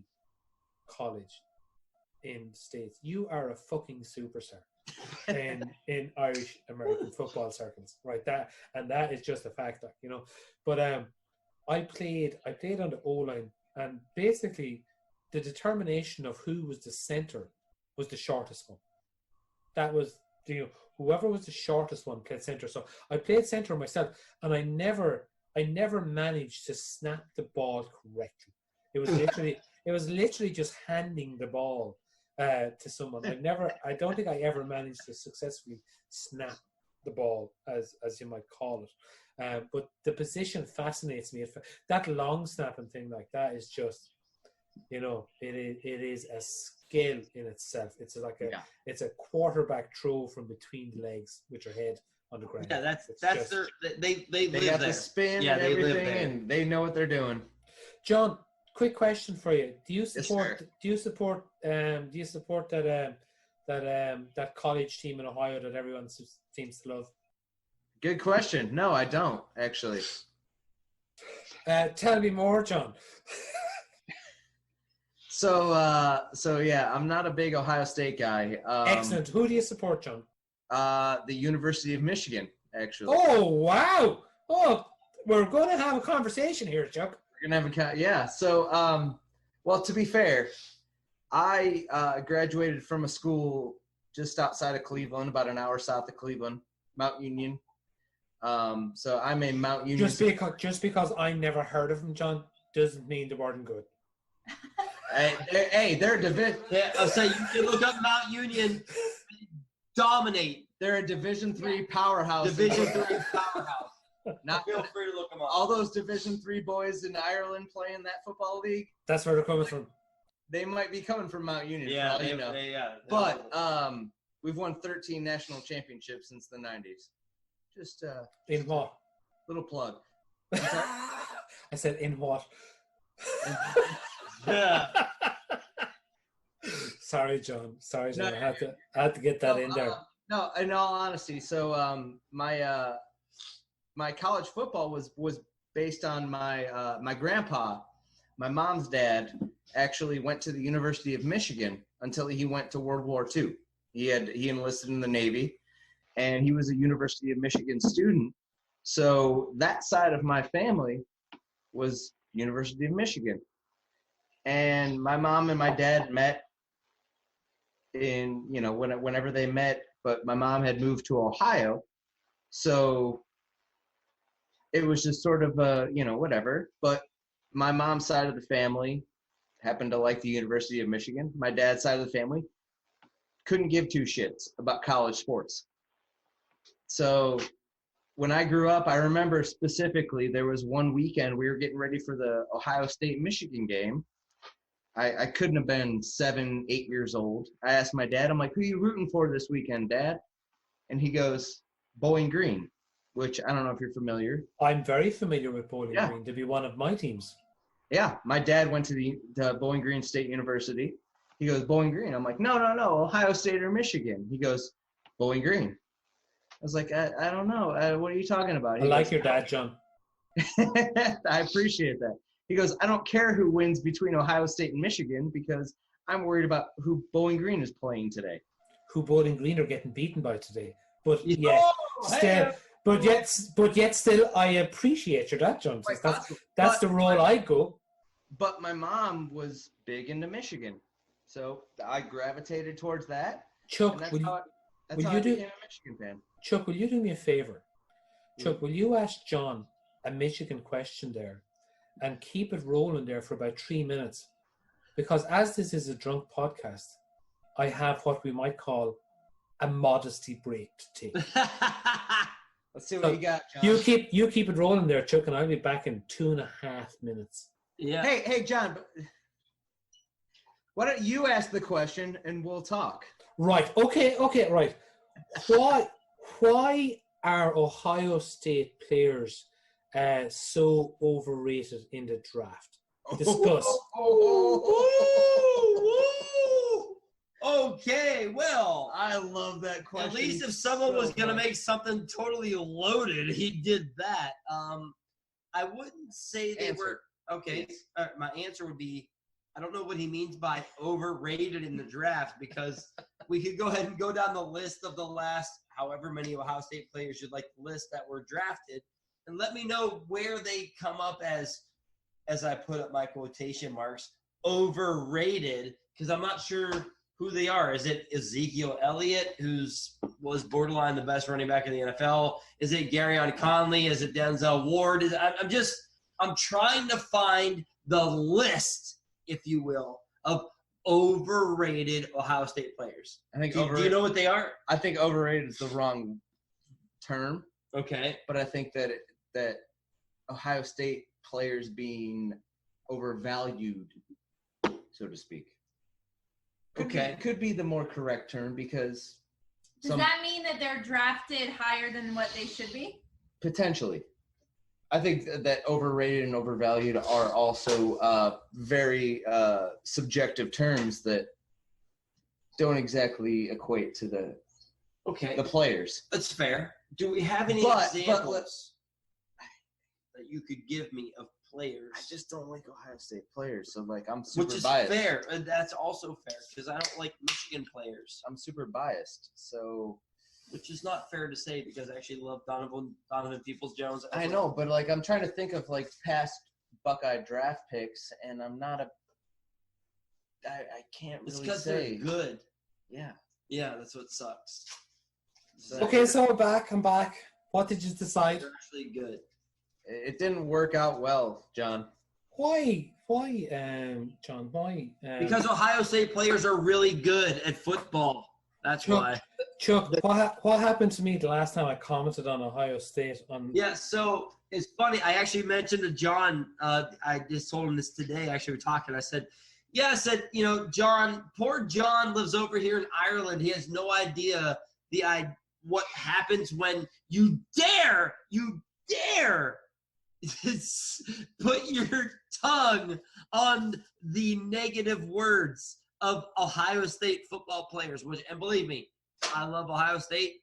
college in the States, you are a fucking superstar in Irish American football circles, right? That is just a fact, like, you know. But I played on the O-line, and basically the determination of who was the centre was the shortest one. That was, you know, whoever was the shortest one played centre. So I played centre myself, and I never managed to snap the ball correctly. It was literally just handing the ball to someone. I don't think I ever managed to successfully snap the ball, as you might call it. But the position fascinates me. That long snapping thing like that is just, you know, it is a skill in itself. It's like it's a quarterback throw from between the legs with your head on the ground. Yeah, that's their they live got there. the spin Yeah, and they live everything, there. and they know what they're doing. John, quick question for you: Do you support? Yes, do you support that college team in Ohio that everyone seems to love? Good question. No, I don't actually. Tell me more, John. So yeah, I'm not a big Ohio State guy. Excellent. Who do you support, John? The University of Michigan, actually. Oh, wow. Oh, we're going to have a conversation here, Chuck. We're gonna have yeah. So, well, to be fair, I graduated from a school just outside of Cleveland, about an hour south of Cleveland, Mount Union. So I'm a Mount Union. Just because I never heard of them, John, doesn't mean they weren't good. They're a division. Yeah, I'll say you can look up Mount Union. Dominate. They're a Division III powerhouse. Division III powerhouse. Not Feel free to look them up. all those Division III boys in Ireland playing that football league. That's where they're coming from. They might be coming from Mount Union. Yeah, for all you know. But we've won 13 national championships since the 90s. Just In what? little plug. I said in what? Yeah. Sorry, John. No, I had to get that in there. No, in all honesty, so my college football was based on my grandpa. My mom's dad actually went to the University of Michigan until he went to World War II. He enlisted in the Navy, and he was a University of Michigan student. So that side of my family was University of Michigan. And my mom and my dad met in, whenever they met, but my mom had moved to Ohio. So it was just sort of whatever. But my mom's side of the family happened to like the University of Michigan. My dad's side of the family couldn't give two shits about college sports. So when I grew up, I remember specifically there was one weekend we were getting ready for the Ohio State-Michigan game. I couldn't have been 7, 8 years old. I asked my dad, I'm like, who are you rooting for this weekend, Dad? And he goes, Bowling Green, which I don't know if you're familiar. I'm very familiar with Bowling Green to be one of my teams. Yeah, my dad went to the Bowling Green State University. He goes, Bowling Green. I'm like, no, Ohio State or Michigan. He goes, Bowling Green. I was like, I don't know. What are you talking about? I like your dad, John. I appreciate that. He goes, I don't care who wins between Ohio State and Michigan because I'm worried about who Bowling Green is playing today. Who Bowling Green are getting beaten by today. But yet still, I appreciate your dad, John. That's the role I go. But my mom was big into Michigan, so I gravitated towards that. Chuck, that's will how I became a Michigan fan. Chuck, will you do me a favor? Chuck, will you ask John a Michigan question there and keep it rolling there for about 3 minutes? Because as this is a drunk podcast, I have what we might call a modesty break to take. Let's see what you got, John. You keep it rolling there, Chuck, and I'll be back in 2.5 minutes. Yeah. Hey, John. Why don't you ask the question and we'll talk? Right. Okay. Right. Why are Ohio State players so overrated in the draft? Discuss. Okay, well, I love that question. At least if someone was going to make something totally loaded, he did that. I wouldn't say they were okay. My answer would be, I don't know what he means by overrated in the draft, because we could go ahead and go down the list of the last however many Ohio State players you'd like to list that were drafted, and let me know where they come up as I put up my quotation marks, overrated, because I'm not sure who they are. Is it Ezekiel Elliott, was borderline the best running back in the NFL? Is it Garyon Conley? Is it Denzel Ward? I'm trying to find the list, if you will, of overrated Ohio State players. I think do you know what they are? I think overrated is the wrong term. Okay. But I think that Ohio State players being overvalued, so to speak. Could be the more correct term, because Does that mean that they're drafted higher than what they should be? Potentially. I think that overrated and overvalued are also very subjective terms that don't exactly equate to the players. That's fair. Do we have any examples that you could give me of players? I just don't like Ohio State players, so I'm super biased. Which is fair. That's also fair, because I don't like Michigan players. I'm super biased, so. Which is not fair to say, because I actually love Donovan Peoples-Jones. I know, but I'm trying to think of past Buckeye draft picks, and I'm not I can't really say. It's because they're good. Yeah. Yeah, that's what sucks. Okay, so I'm back. What did you decide? They're actually good. It didn't work out well, John. Why, John? Why? Because Ohio State players are really good at football. That's why. Chuck, what happened to me the last time I commented on Ohio State? Yeah, so it's funny. I actually mentioned to John, I just told him this today. Actually, we were talking. I said, John, poor John lives over here in Ireland. He has no idea what happens when you dare put your tongue on the negative words of Ohio State football players. And believe me, I love Ohio State,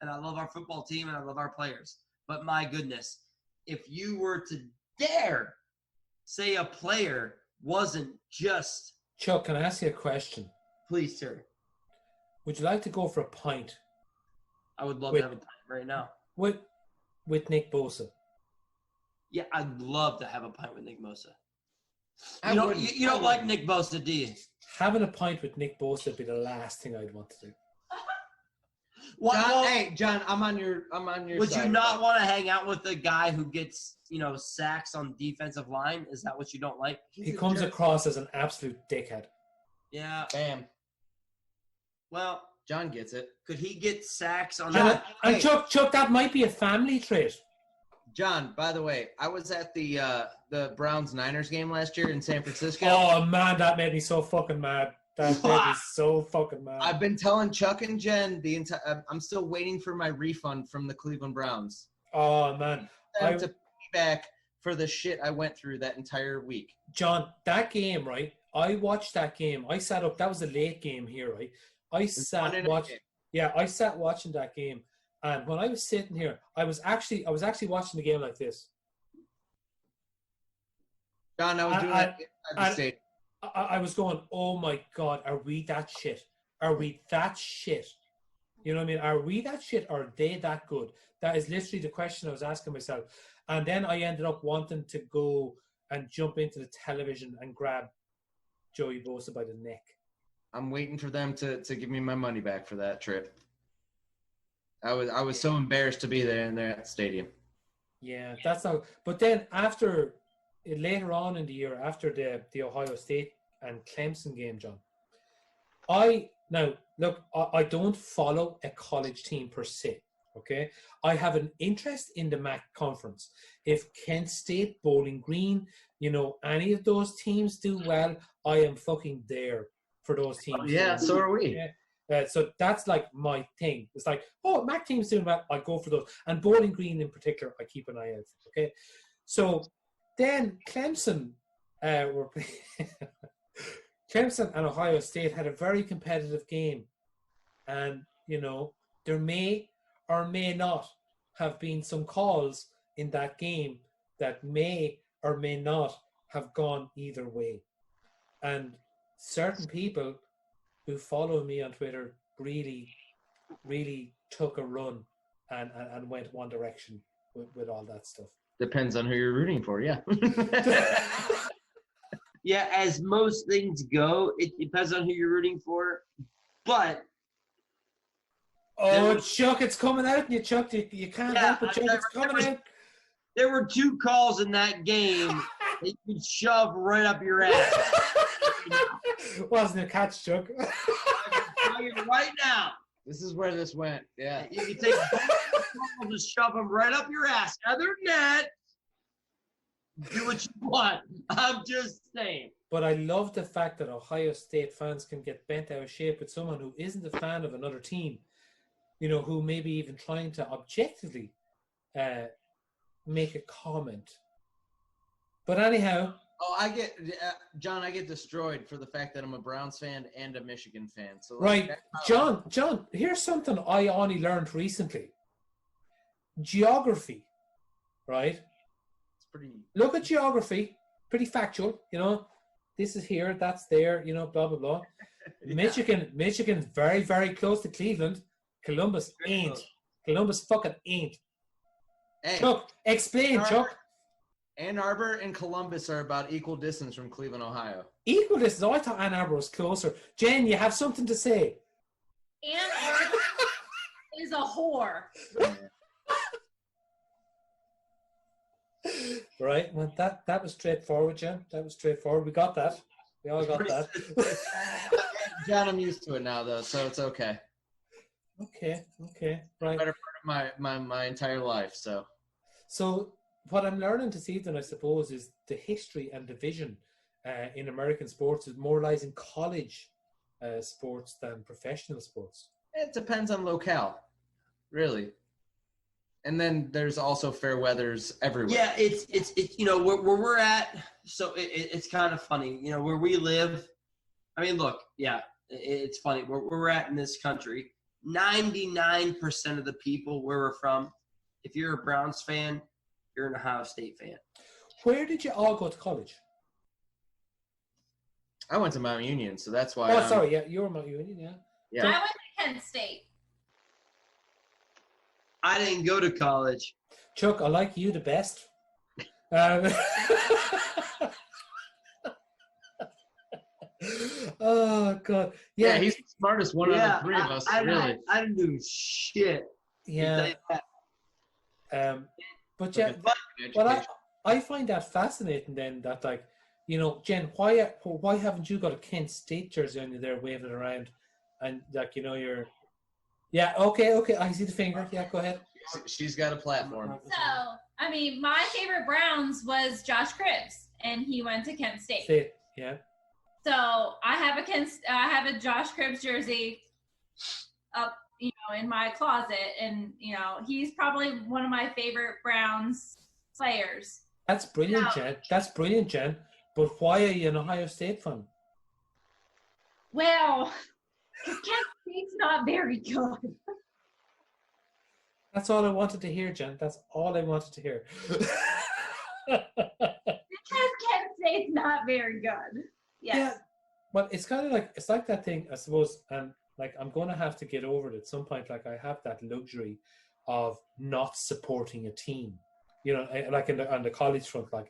and I love our football team, and I love our players. But my goodness, if you were to dare say a player wasn't just... Chuck, can I ask you a question? Please, sir. Would you like to go for a pint? I would love to have a pint right now. With Nick Bosa? Yeah, I'd love to have a pint with Nick Bosa. You I don't like Nick Bosa, do you? Having a pint with Nick Bosa would be the last thing I'd want to do. John, I'm on your Would side. you not want to hang out with a guy who gets, sacks on defensive line? Is that what you don't like? He comes across as an absolute dickhead. Yeah. Bam. Well, John gets it. could he get sacks on And, that? and Chuck, that might be a family trait. John, by the way, I was at the Browns-Niners game last year in San Francisco. Oh, man, that made me so fucking mad. That made me so fucking mad. I've been telling Chuck and Jen I'm still waiting for my refund from the Cleveland Browns. Oh, man. I have to pay back for the shit I went through that entire week. John, that game, right? I watched that game. I sat up. That was a late game here, right? I sat watching that game. And when I was sitting here, I was actually watching the game like this. John, I was doing that inside the stadium. I was going, oh my God, are we that shit? Are we that shit? You know what I mean? Are we that shit? Or are they that good? That is literally the question I was asking myself. And then I ended up wanting to go and jump into the television and grab Joey Bosa by the neck. I'm waiting for them to give me my money back for that trip. I was so embarrassed to be there in that stadium. Yeah, that's not. But then later on in the year, after the Ohio State and Clemson game, John, I don't follow a college team per se. Okay, I have an interest in the MAC conference. If Kent State, Bowling Green, any of those teams do well, I am fucking there for those teams. Oh, yeah, so are we. So that's like my thing. It's like, oh, MAC team's doing well, I go for those. And Bowling Green in particular, I keep an eye out for. Okay, so then Clemson were Clemson and Ohio State had a very competitive game, and there may or may not have been some calls in that game that may or may not have gone either way, and certain people who follow me on Twitter really, really took a run and went one direction with all that stuff. Depends on who you're rooting for, yeah. Yeah, as most things go, it depends on who you're rooting for. But Chuck, it's coming out, Chuck. You can't help it, Chuck. It's coming out. There were two calls in that game that you could shove right up your ass. Wasn't a catch, Chuck. I'm telling you right now. This is where this went, yeah. You can take both calls and just shove them right up your ass. Other than that, do what you want. I'm just saying. But I love the fact that Ohio State fans can get bent out of shape with someone who isn't a fan of another team, who may be even trying to objectively make a comment. But anyhow. John, I get destroyed for the fact that I'm a Browns fan and a Michigan fan. So right. John, here's something I only learned recently. Geography, right? Look at geography, pretty factual, This is here, that's there, blah, blah, blah. Yeah. Michigan's very, very close to Cleveland. Columbus ain't. Columbus fucking ain't. Hey, Chuck, explain, Chuck. Ann Arbor and Columbus are about equal distance from Cleveland, Ohio. Equal distance? Oh, I thought Ann Arbor was closer. Jen, you have something to say? is a whore. Right. Well, that was straightforward, Jen. That was straightforward. We got that. We all got that. John, I'm used to it now, though, so it's okay. Okay. Right. Better part of my entire life, so. So what I'm learning this evening, I suppose, is the history and division in American sports is more lies in college sports than professional sports. It depends on locale, really. And then there's also fair weathers everywhere. Yeah, it's where we're at. So it's kind of funny, where we live. I mean, look, yeah, it's funny where we're at in this country. 99% of the people where we're from, if you're a Browns fan, you're an Ohio State fan. Where did you all go to college? I went to Mount Union, so that's why. Oh, sorry, yeah, you were Mount Union, yeah. Yeah. I went to Kent State. I didn't go to college. Chuck, I like you the best. Oh God! Yeah, he's the smartest one out of the three of us. Really, I didn't do shit. Yeah. But yeah, but I find that fascinating. Then that Jen, why haven't you got a Kent State jersey on you there waving it around, and you're. Yeah. Okay. I see the finger. Yeah. Go ahead. She's got a platform. So, I mean, my favorite Browns was Josh Cribbs, and he went to Kent State. Yeah. So I have a Josh Cribbs jersey up, in my closet, and he's probably one of my favorite Browns players. That's brilliant, Jen. That's brilliant, Jen. But why are you an Ohio State fan? Well, Kent State's not very good. That's all I wanted to hear, Jen. That's all I wanted to hear. Because Kent State's not very good. Yes. Yeah, but it's kind of like that thing, I suppose. And I'm going to have to get over it at some point. Like I have that luxury of not supporting a team. Like on the college front, I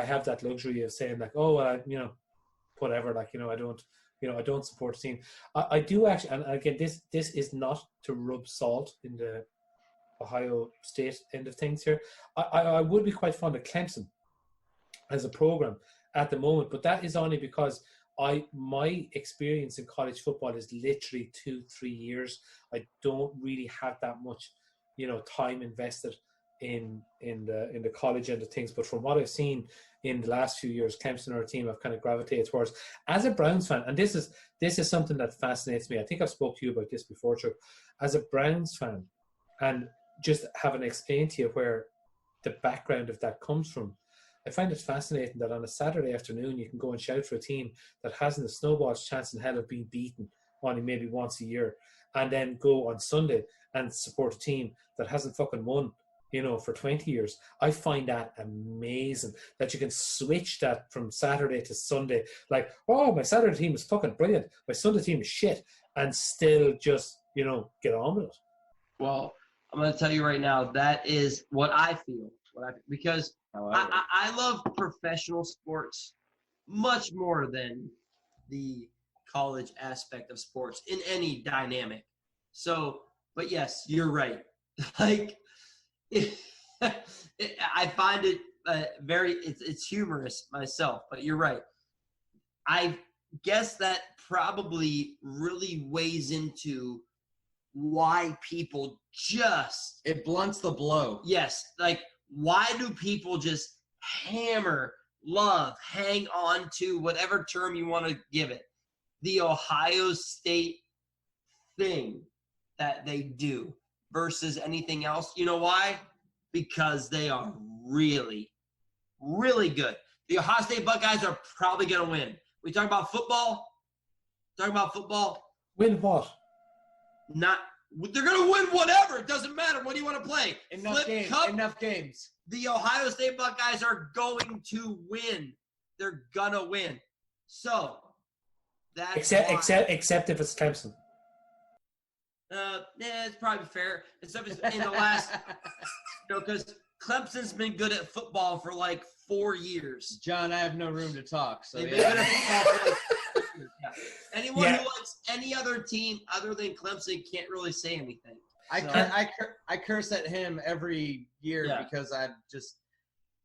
have that luxury of saying whatever. I don't support a team. I do actually, and again, this is not to rub salt in the Ohio State end of things here. I would be quite fond of Clemson as a program at the moment, but that is only because my experience in college football is literally 2-3 years. I don't really have that much, time invested in the college end of things. But from what I've seen in the last few years, Clemson are a team I've kind of gravitated towards. As a Browns fan, and this is something that fascinates me. I think I've spoke to you about this before, Chuck. As a Browns fan, and just having explained to you where the background of that comes from, I find it fascinating that on a Saturday afternoon you can go and shout for a team that hasn't a snowball's chance in hell of being beaten only maybe once a year, and then go on Sunday and support a team that hasn't fucking won, for 20 years. I find that amazing that you can switch that from Saturday to Sunday. Like, oh, my Saturday team is fucking brilliant, my Sunday team is shit, and still just, get on with it. Well, I'm going to tell you right now, that is what I feel. Because I love professional sports much more than the college aspect of sports in any dynamic. So, but yes, you're right. I find it it's humorous myself, but you're right. I guess that probably really weighs into why people it blunts the blow. Yes, why do people just hang on to whatever term you want to give it, the Ohio State thing that they do versus anything else? You know why? Because they are really, really good. The Ohio State Buckeyes are probably going to win. We talk about football. Win what? They're going to win whatever. It doesn't matter. What do you want to play? Enough games. The Ohio State Buckeyes are going to win. They're going to win. So, that's except if it's Clemson. It's probably fair. Except in the last, because Clemson's been good at football for 4 years. John, I have no room to talk. So they've been good at football for 4 years. Anyone who likes any other team other than Clemson can't really say anything. I curse at him every year because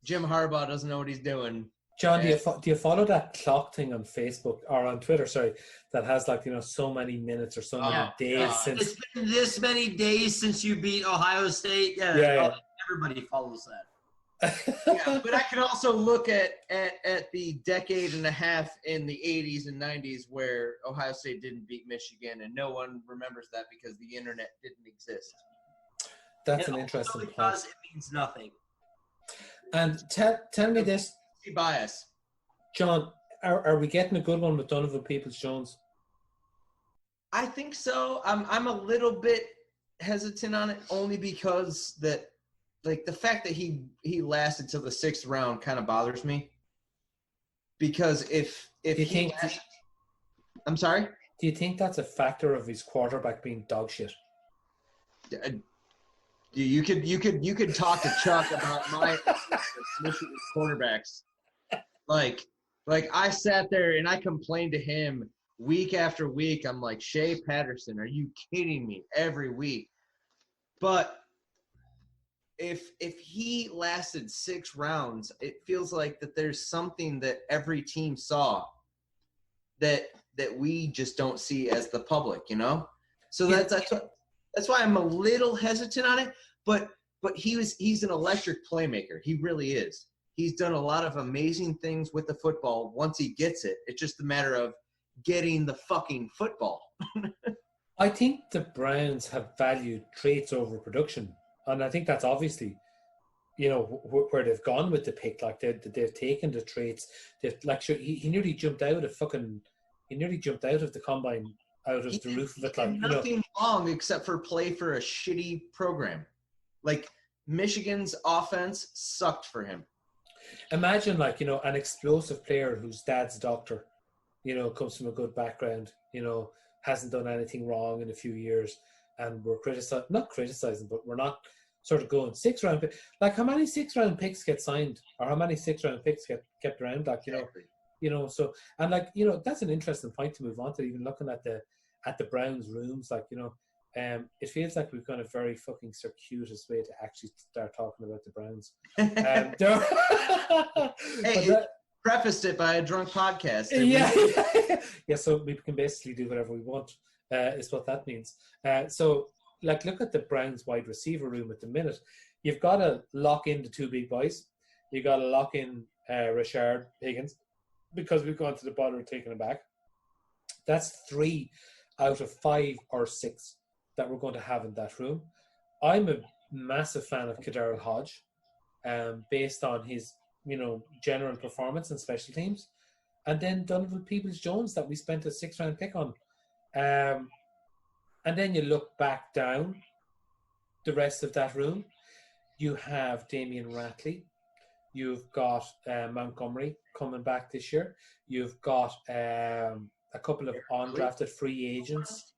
Jim Harbaugh doesn't know what he's doing. John, do you follow that clock thing on Facebook or on Twitter? Sorry, that has so many minutes or so many days since. It's been this many days since you beat Ohio State. Yeah. Everybody follows that. But I can also look at the decade and a half in the 80s and 90s where Ohio State didn't beat Michigan, and no one remembers that because the internet didn't exist. That's an interesting point. Because it means nothing. And tell me this, bias, John, are we getting a good one with Donovan Peoples-Jones? I think so. I'm a little bit hesitant on it only because that. Like, the fact that he lasted till the 6th round kind of bothers me. Because if I'm sorry? Do you think that's a factor of his quarterback being dog shit? You could talk to Chuck about my Michigan quarterbacks. Like I sat there and I complained to him week after week. I'm like, Shea Patterson, are you kidding me? Every week. But if he lasted 6 rounds, it feels like that there's something that every team saw that we just don't see as the public, So that's why I'm a little hesitant on it. But he's an electric playmaker. He really is. He's done a lot of amazing things with the football once he gets it. It's just a matter of getting the fucking football. I think the Browns have valued traits over production. And I think that's obviously, where they've gone with the pick. Like they've taken the traits. He nearly jumped out of the combine, out of the roof of it. Like nothing wrong except for play for a shitty program. Like Michigan's offense sucked for him. Imagine an explosive player whose dad's a doctor, comes from a good background, hasn't done anything wrong in a few years. And we're not criticizing, but we're not sort of going 6th round pick. Like, how many 6th round picks get signed, or how many 6th round picks get kept around? Like, so, and that's an interesting point to move on to. Even looking at the Browns' rooms, it feels like we've gone a very fucking circuitous way to actually start talking about the Browns. Prefaced it by a drunk podcast. Yeah. So we can basically do whatever we want. Is what that means. So, look at the Browns wide receiver room at the minute. You've got to lock in the 2 big boys. You've got to lock in Rashard Higgins because we've gone to the bottom of taking him back. That's 3 out of 5 or 6 that we're going to have in that room. I'm a massive fan of Kadarrell Hodge based on his, general performance and special teams. And then Donovan Peoples-Jones that we spent a 6th round pick on. And then you look back down the rest of that room. You have Damian Ratley. You've got Montgomery coming back this year. You've got a couple of undrafted free agents.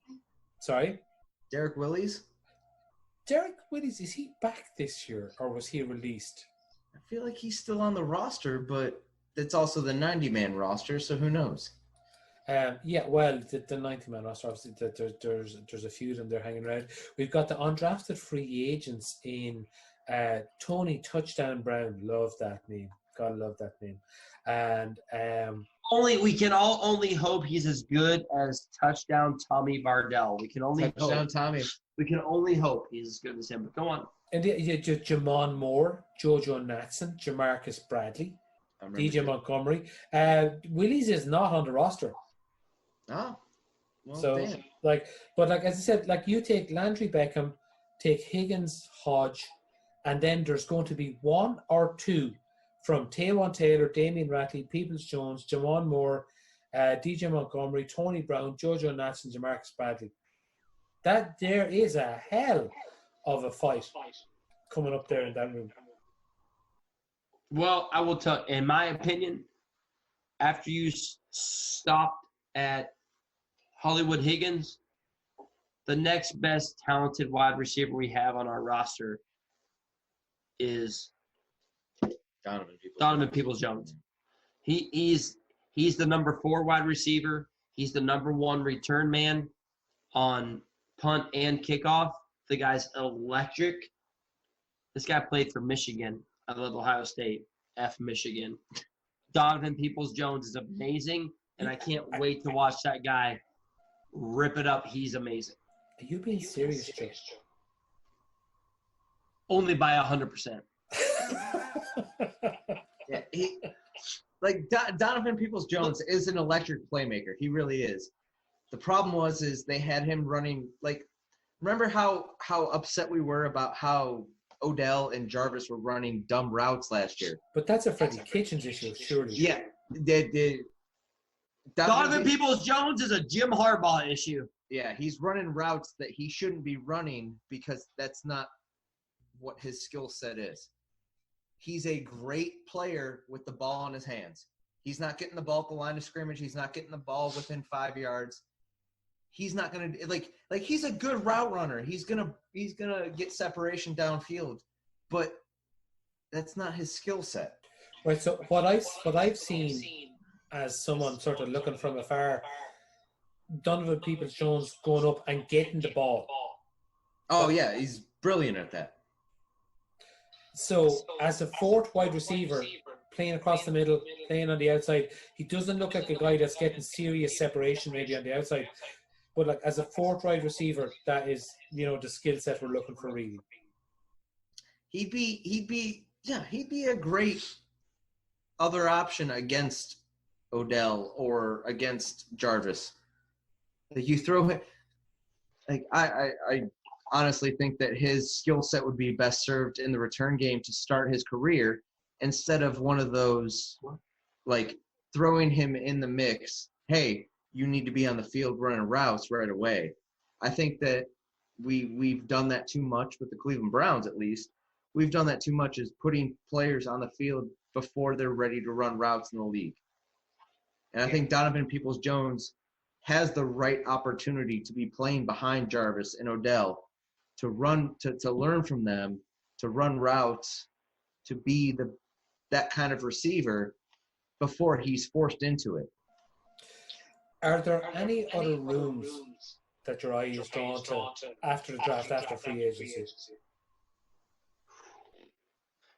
Sorry? Derek Willis? Derek Willis, is he back this year or was he released? I feel like he's still on the roster, but it's also the 90-man roster, so who knows? The 90-man roster, obviously, there's a few of them there hanging around. We've got the undrafted free agents in Tony Touchdown Brown. Love that name. Gotta love that name. And we can all only hope he's as good as Touchdown Tommy Bardell. We can only hope he's as good as him. But go on. And Jamon Moore, Jojo Natson, Jamarcus Bradley, DJ Montgomery. Willis is not on the roster. Oh, well, so damn. As I said, you take Landry Beckham, take Higgins, Hodge, and then there's going to be 1 or 2 from Taywan Taylor, Damian Ratley, Peoples-Jones, Jamon Moore, DJ Montgomery, Tony Brown, Jojo Natson, Jamarcus Bradley. That there is a hell of a fight coming up there in that room. Well, I will tell, in my opinion, after you stopped at Hollywood Higgins, the next best talented wide receiver we have on our roster is Donovan Peoples-Jones. He's the number 4 wide receiver. He's the number 1 return man on punt and kickoff. The guy's electric. This guy played for Michigan. I love Ohio State. F Michigan. Donovan Peoples-Jones is amazing, and I can't wait to watch that guy rip it up. He's amazing. Are you being serious, Joe? Only by 100%. Yeah, Donovan Peoples-Jones is an electric playmaker. He really is. The problem is they had him running remember how upset we were about how Odell and Jarvis were running dumb routes last year? But that's a Freddie Kitchens issue, surely. Yeah. Donovan Peoples-Jones is a Jim Harbaugh issue. Yeah, he's running routes that he shouldn't be running because that's not what his skill set is. He's a great player with the ball in his hands. He's not getting the ball at the line of scrimmage. He's not getting the ball within 5 yards. He's not gonna like he's a good route runner. He's gonna get separation downfield, but that's not his skill set. Right. So what I've seen as someone sort of looking from afar, Donovan Peoples-Jones going up and getting the ball. Oh yeah, he's brilliant at that. So as a fourth wide receiver, playing across the middle, playing on the outside, he doesn't look like a guy that's getting serious separation maybe on the outside. But like as a fourth wide receiver, that is, the skill set we're looking for really. He'd be a great other option against Odell or against Jarvis. Like you throw him, I honestly think that his skill set would be best served in the return game to start his career instead of one of those like throwing him in the mix. Hey, you need to be on the field running routes right away. I think that we've done that too much with the Cleveland Browns, at least. We've done that too much is putting players on the field before they're ready to run routes in the league. And I think Donovan Peoples-Jones has the right opportunity to be playing behind Jarvis and Odell to run, to learn from them, to run routes, to be that kind of receiver before he's forced into it. Are there any other rooms that your eye is drawn to after the draft, after free agency?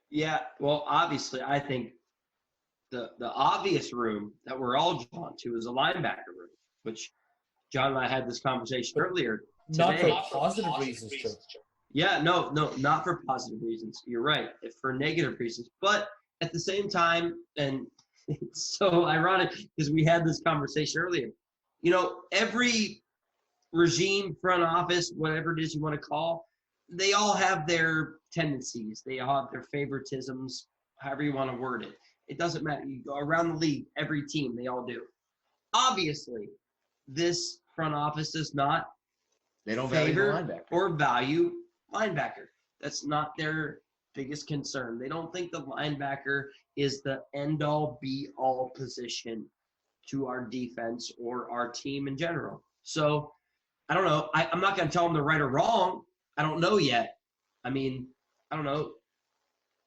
Yeah, well, obviously, I think the obvious room that we're all drawn to is a linebacker room, which John and I had this conversation earlier today. Not for positive reasons, Joe. Yeah, no, not for positive reasons. You're right, for negative reasons. But at the same time, and it's so ironic because we had this conversation earlier. Every regime, front office, whatever it is you want to call, they all have their tendencies. They all have their favoritisms, however you want to word it. It doesn't matter. You go around the league, every team, they all do. Obviously, this front office does not favor or value linebacker. That's not their biggest concern. They don't think the linebacker is the end-all, be-all position to our defense or our team in general. So, I don't know. I'm not going to tell them they're right or wrong. I don't know yet. I don't know.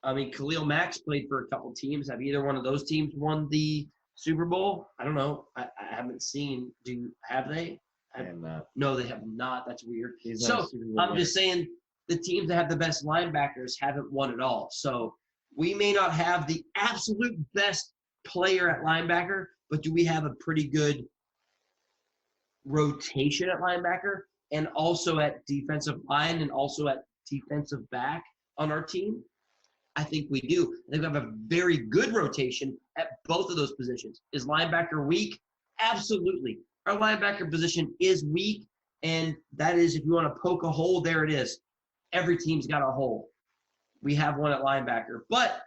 Khalil Mack's played for a couple teams. Have either one of those teams won the Super Bowl? I don't know. I haven't seen. Have they? I have not. No, they have not. That's weird. So, I'm just saying the teams that have the best linebackers haven't won it all. So, we may not have the absolute best player at linebacker, but do we have a pretty good rotation at linebacker and also at defensive line and also at defensive back on our team? I think we do. I think we have a very good rotation at both of those positions. Is linebacker weak? Absolutely. Our linebacker position is weak, and that is, if you want to poke a hole, there it is. Every team's got a hole. We have one at linebacker. But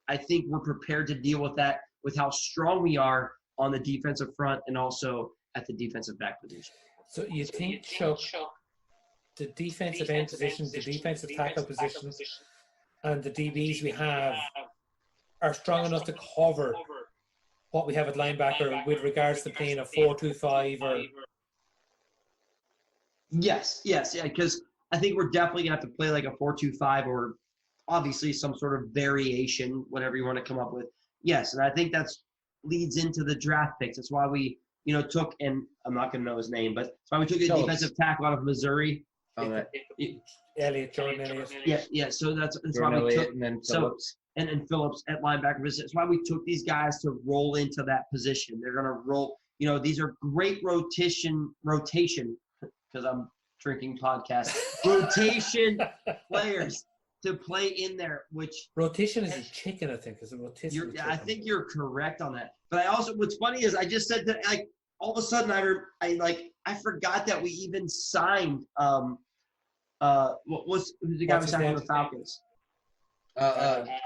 I think we're prepared to deal with that with how strong we are on the defensive front and also at the defensive back position. So you think, Chuck, the defensive end position, the defensive tackle position, and the DBs we have are strong enough to cover what we have at linebacker with regards to playing a 4-2-5 or... Yes, yeah, because I think we're definitely going to have to play like a 4-2-5 or obviously some sort of variation, whatever you want to come up with. Yes, and I think that's leads into the draft picks. That's why we, took, and I'm not going to know his name, but that's why we took a defensive tackle out of Missouri Oh, that Elliott, Jordan Elliott. Yeah. So that's why Jordan we Elliott took and then so- Phillips. and Phillips at linebacker position. That's why we took these guys to roll into that position. They're going to roll. You know, these are great rotation because I'm drinking podcast rotation players to play in there. Which Rotation is a chicken, I think. Is it rotation? I think you're correct on that. But I also, what's funny is I just said that like all of a sudden I forgot that we even signed who's the guy we What's his signed name? for the Falcons?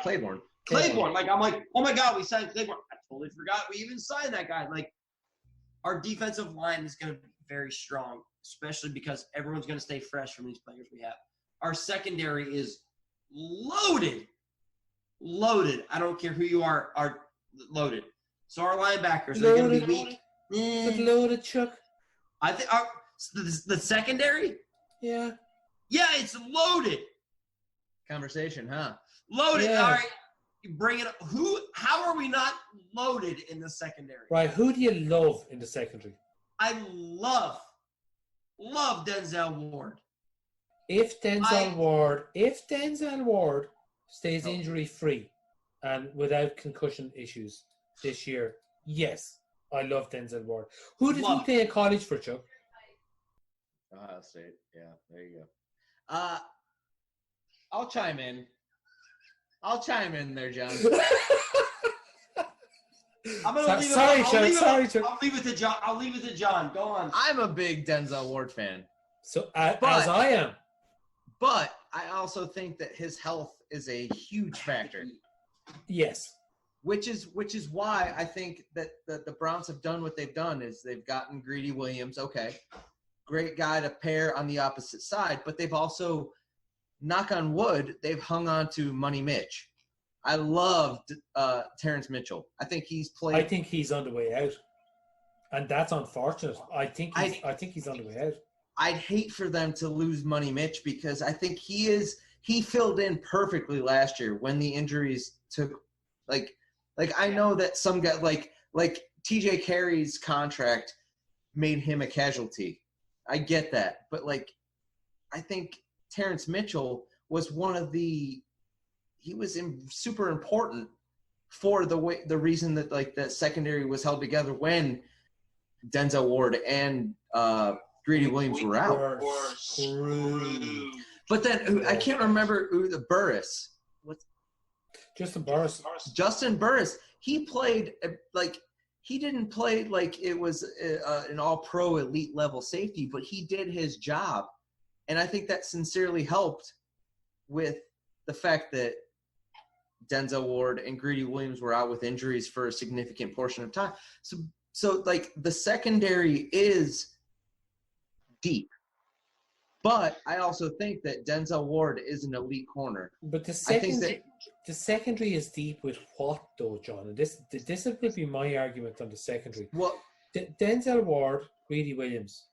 Claiborne. Claiborne. Like I'm like, oh my God, we signed Claiborne. I totally forgot we even signed that guy. Like our defensive line is going to be very strong, especially because everyone's going to stay fresh from these players we have. Our secondary is loaded. I don't care who you are loaded. So our linebackers are going to be weak. Loaded, Chuck. I think the secondary. Yeah. Yeah, it's loaded. Conversation, huh? Loaded. Yeah. All right. Bring it up. How are we not loaded in the secondary? Right. Who do you love in the secondary? I love Denzel Ward. If Denzel Ward stays injury free and without concussion issues this year, yes, I love Denzel Ward. Who did he play in college for, Chuck? Ohio State. Yeah, there you go. I'll chime in there, John. I'm gonna leave Chuck. I'll leave it to John. Go on. I'm a big Denzel Ward fan. So as I am. But I also think that his health is a huge factor. Yes. Which is why I think that the Browns have done what they've done is they've gotten Greedy Williams. Okay. Great guy to pair on the opposite side, but they've also, knock on wood, they've hung on to Money Mitch. I loved Terrence Mitchell. I think he's on the way out. And that's unfortunate. I think he's on the way out. I'd hate for them to lose Money Mitch because I think he filled in perfectly last year when the injuries took like I know that some guy like TJ Carey's contract made him a casualty. I get that. But I think Terrence Mitchell was he was super important for the reason that that secondary was held together when Denzel Ward and Greedy Williams were out. But then I can't remember who the Burris. Justin Burris. Justin Burris. He played he didn't play like it was an all-pro elite level safety, but he did his job, and I think that sincerely helped with the fact that Denzel Ward and Greedy Williams were out with injuries for a significant portion of time. So the secondary is deep. But I also think that Denzel Ward is an elite corner. But the secondary is deep with what, though, John? And this would be my argument on the secondary. Well, Denzel Ward, Greedy Williams.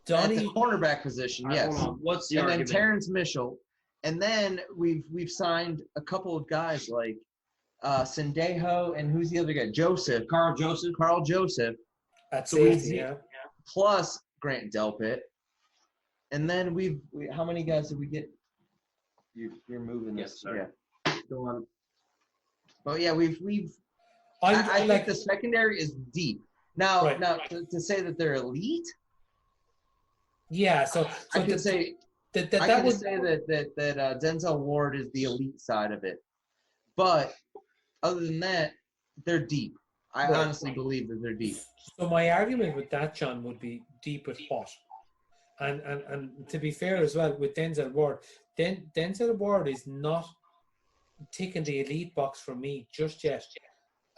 At the cornerback position, yes. What's the argument? argument? Then Terrence Mitchell. And then we've signed a couple of guys like Sendejo and who's the other guy? Carl Joseph. At So safety, yeah. Plus Grant Delpit. And then how many guys did we get? You're moving this. Yes, yeah. Go on. But yeah, I think the secondary is deep. Now to say that they're elite. Yeah, so I could say that Denzel Ward is the elite side of it. But other than that, they're deep. I honestly believe that they're deep. So my argument with that, John, would be deep with what? And to be fair as well, with Denzel Ward, Denzel Ward is not ticking the elite box for me just yet.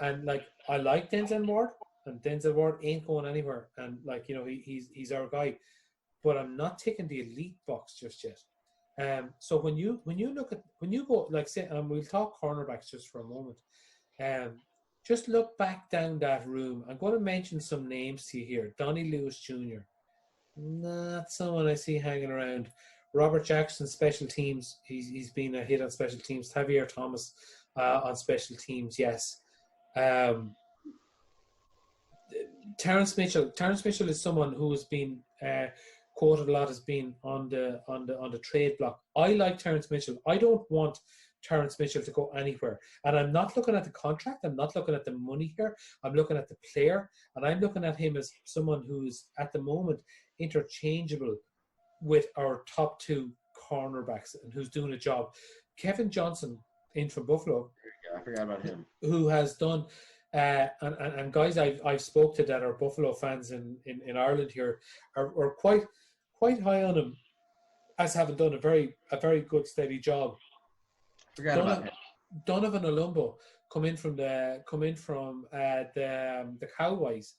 And I like Denzel Ward, and Denzel Ward ain't going anywhere. And he's our guy, but I'm not ticking the elite box just yet. So when you go say, we'll talk cornerbacks just for a moment. Just look back down that room. I'm going to mention some names to you here. Donnie Lewis Jr. Not someone I see hanging around. Robert Jackson, special teams. He's been a hit on special teams. Javier Thomas on special teams, yes. Terrence Mitchell. Terrence Mitchell is someone who has been quoted a lot as being on the trade block. I like Terence Mitchell. I don't want Terence Mitchell to go anywhere. And I'm not looking at the contract. I'm not looking at the money here. I'm looking at the player. And I'm looking at him as someone who's, at the moment, interchangeable with our top two cornerbacks and who's doing a job. Kevin Johnson in from Buffalo. I forgot about him. Who has done, and guys I've spoke to that are Buffalo fans in Ireland here are quite high on him as having done a very good steady job. Forgot about him. Donovan Olumbo come in from the Cowboys,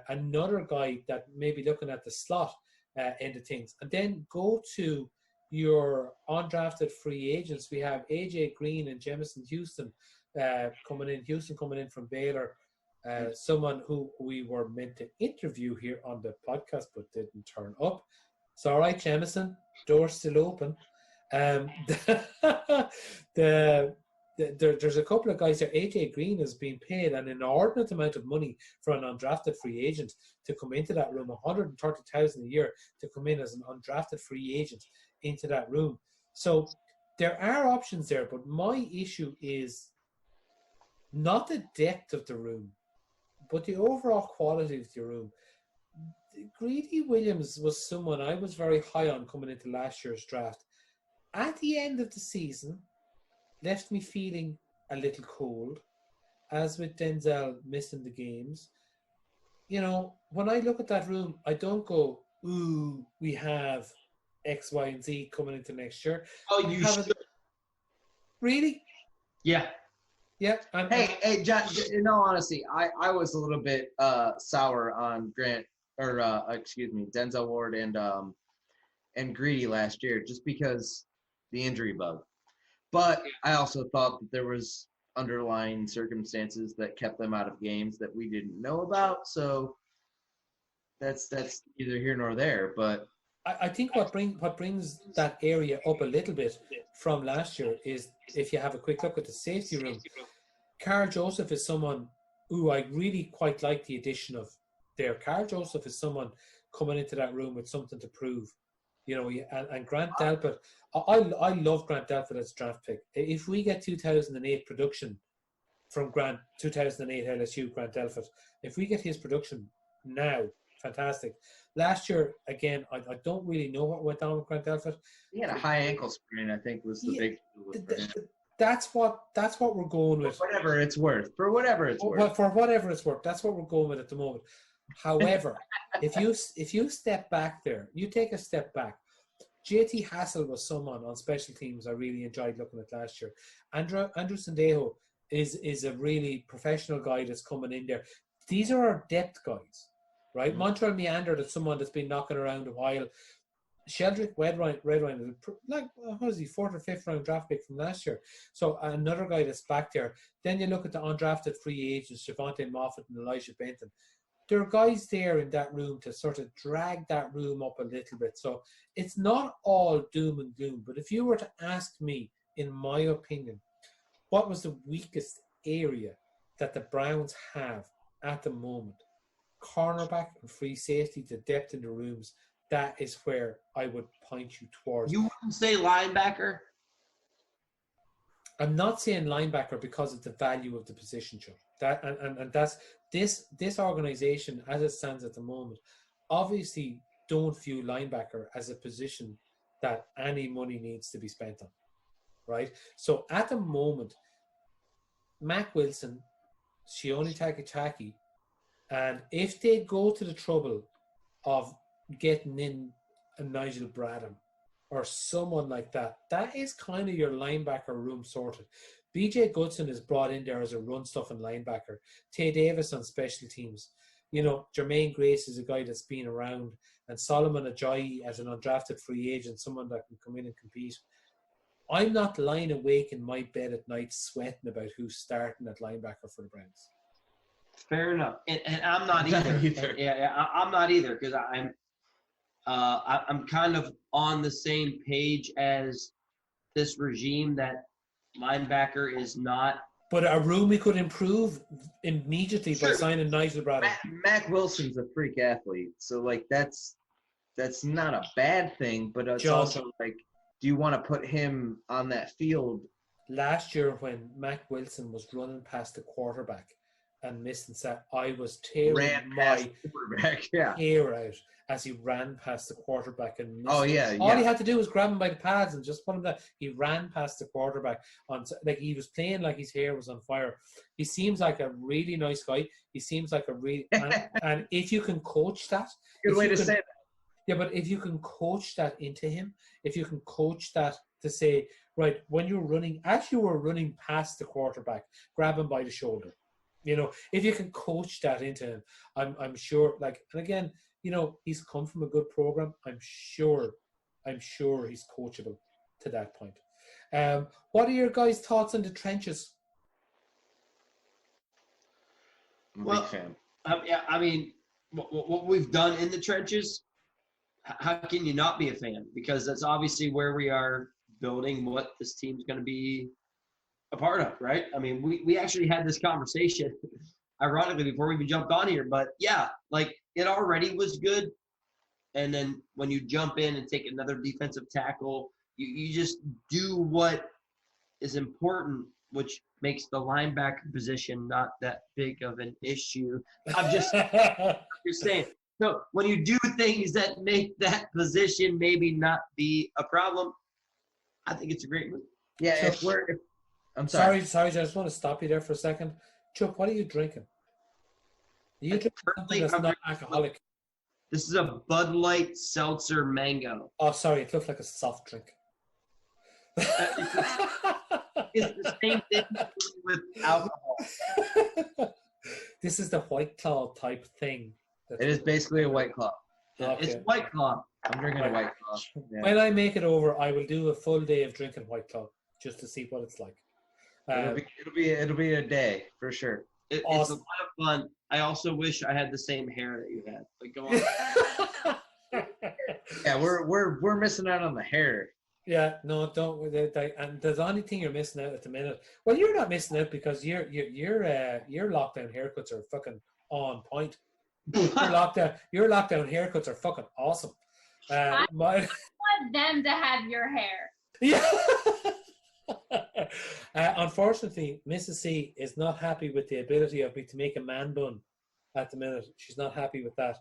another guy that may be looking at the slot end of things, and then go to your undrafted free agents. We have AJ Green and Jamison Houston coming in. Houston coming in from Baylor, someone who we were meant to interview here on the podcast but didn't turn up. It's all right, Jamison. Door's still open. There's a couple of guys there. AJ Green is being paid an inordinate amount of money for an undrafted free agent to come into that room, $130,000 a year to come in as an undrafted free agent into that room. So there are options there, but my issue is not the depth of the room, but the overall quality of the room. Greedy Williams was someone I was very high on coming into last year's draft. At the end of the season, left me feeling a little cold, as with Denzel missing the games. You know, when I look at that room, I don't go, ooh, we have X, Y, and Z coming into next year. Oh, you should. Really? Yeah. Yeah. Hey, John, in all honesty, I was a little bit sour on Denzel Ward and Greedy last year just because the injury bug. But I also thought that there was underlying circumstances that kept them out of games that we didn't know about. So that's neither here nor there. But I think what brings that area up a little bit from last year is, if you have a quick look at the safety room, Carl Joseph is someone who I really quite like the addition of there. Carl Joseph is someone coming into that room with something to prove. You know, and Grant Delpit, I love Grant Delpit as a draft pick. If we get 2008 production from 2008 LSU, Grant Delpit, if we get his production now, fantastic. Last year, again, I don't really know what went on with Grant Delpit. he had a high ankle sprain, I think, was the big deal for him. That's what we're going with. For whatever it's worth. For whatever it's worth, that's what we're going with at the moment. However, if you step back there, you take a step back. JT Hassel was someone on special teams I really enjoyed looking at last year. Andrew Sandejo is a really professional guy that's coming in there. These are our depth guys, right? Mm-hmm. Montreal Meander, that's someone that's been knocking around a while. Sheldrick Redwine, like, what was he, 4th or 5th round draft pick from last year. So another guy that's back there. Then you look at the undrafted free agents, Javonte Moffett and Elijah Benton. There are guys there in that room to sort of drag that room up a little bit. So it's not all doom and gloom. But if you were to ask me, in my opinion, what was the weakest area that the Browns have at the moment? Cornerback and free safety, the depth in the rooms, that is where I would point you towards. You wouldn't say linebacker? I'm not saying linebacker because of the value of the position, Joe. And that's this organization as it stands at the moment. Obviously, don't view linebacker as a position that any money needs to be spent on, right? So at the moment, Mac Wilson, Shione Takitaki, and if they go to the trouble of getting in a Nigel Bradham or someone like that, that is kind of your linebacker room sorted. BJ Goodson is brought in there as a run stuffing linebacker. Tay Davis on special teams. You know, Jermaine Grace is a guy that's been around, and Solomon Ajayi as an undrafted free agent, someone that can come in and compete. I'm not lying awake in my bed at night sweating about who's starting at linebacker for the Browns. Fair enough, and I'm not either. Yeah, I'm not either, because I'm kind of on the same page as this regime that linebacker is not. But a room we could improve immediately by signing Nigel Bradham. Mac Wilson's a freak athlete, so like that's that's not a bad thing, but it's John, also like, do you want to put him on that field? last year when Mac Wilson was running past the quarterback and missing sack, I was tearing Ran my past the quarterback, yeah. hair out as he ran past the quarterback and missed. Oh yeah, All yeah. he had to do was grab him by the pads and just put him there. He ran past the quarterback like he was playing like his hair was on fire. He seems like a really nice guy. He seems like a really and if you can coach that, Good way to say that. yeah, but if you can coach that into him, if you can coach that to say, right, when you're running, as you were running past the quarterback, grab him by the shoulder. You know, if you can coach that into him, I'm sure, like, and again, you know, he's come from a good program. I'm sure he's coachable to that point. What are your guys' thoughts on the trenches? I'm a big fan. I mean, what we've done in the trenches, how can you not be a fan? Because that's obviously where we are building what this team's going to be a part of, right? I mean, we actually had this conversation, ironically, before we even jumped on here. But yeah, like it already was good. And then when you jump in and take another defensive tackle, you just do what is important, which makes the linebacker position not that big of an issue. I'm just saying. So when you do things that make that position maybe not be a problem, I think it's a great move. Yeah, I'm sorry. Sorry, I just want to stop you there for a second. Chuck, what are you drinking? Are you drinking something that's not alcoholic? This is a Bud Light Seltzer Mango. Oh, sorry, it looks like a soft drink. It's the same thing with alcohol. This is the White Claw type thing. It is basically a White Claw. Okay. It's White Claw. I'm drinking a White Claw. Yeah. When I make it over, I will do a full day of drinking White Claw just to see what it's like. It'll be a day for sure. It's a Awesome. lot of fun. I also wish I had the same hair that you had. Like, go on. Yeah, we're missing out on the hair. Yeah, no, don't. And the only thing you're missing out at the minute. Well, you're not missing out because your lockdown haircuts are fucking on point. Your lockdown haircuts are fucking awesome. I want them to have your hair. Yeah. Unfortunately, Mrs. C is not happy with the ability of me to make a man bun at the minute. She's not happy with that.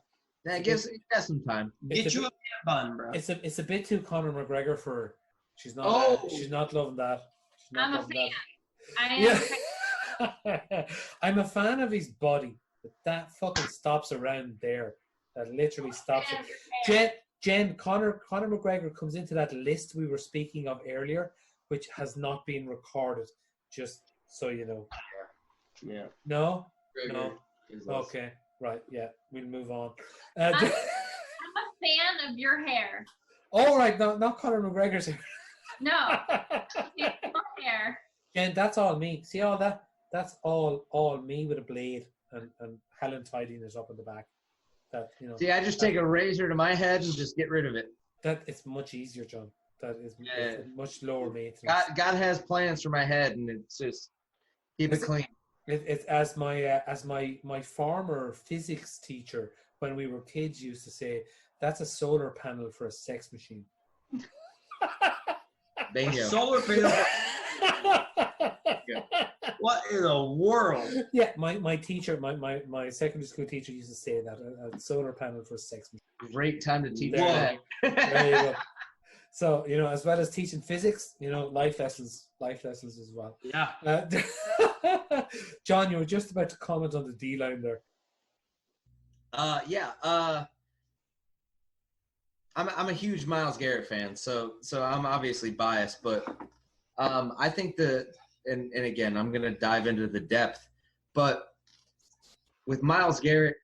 Yeah, give some time. Get you a man bun, bro. It's a bit too Conor McGregor for her. She's not. She's not loving that. She's not I'm a loving fan. Yeah. I'm a fan of his body, but that fucking stops around there. That literally stops it. Jen, Conor McGregor comes into that list we were speaking of earlier, which has not been recorded. Just so you know. Yeah. No. McGregor No. Okay. Right. Yeah. We'll move on. I'm a fan of your hair. All right. No, not Conor McGregor's hair. No, your hair. Jen, that's all me. See all that? That's all me with a blade and Helen tidying it up in the back. That, you know. See, I just take a razor to my head and just get rid of it. That it's much easier, John. That is it's much lower maintenance. God has plans for my head, and it's just keep it clean. It's as my former physics teacher when we were kids used to say, that's a solar panel for a sex machine. Bingo. Solar panel. What in the world? Yeah, my teacher, my secondary school teacher used to say that, a solar panel for a sex machine. Great time to teach There that. There you go. So, you know, as well as teaching physics, you know, life lessons as well. Yeah. John, you were just about to comment on the D line there. I'm a huge Myles Garrett fan, so I'm obviously biased, but I think and again, I'm gonna dive into the depth, but with Myles Garrett,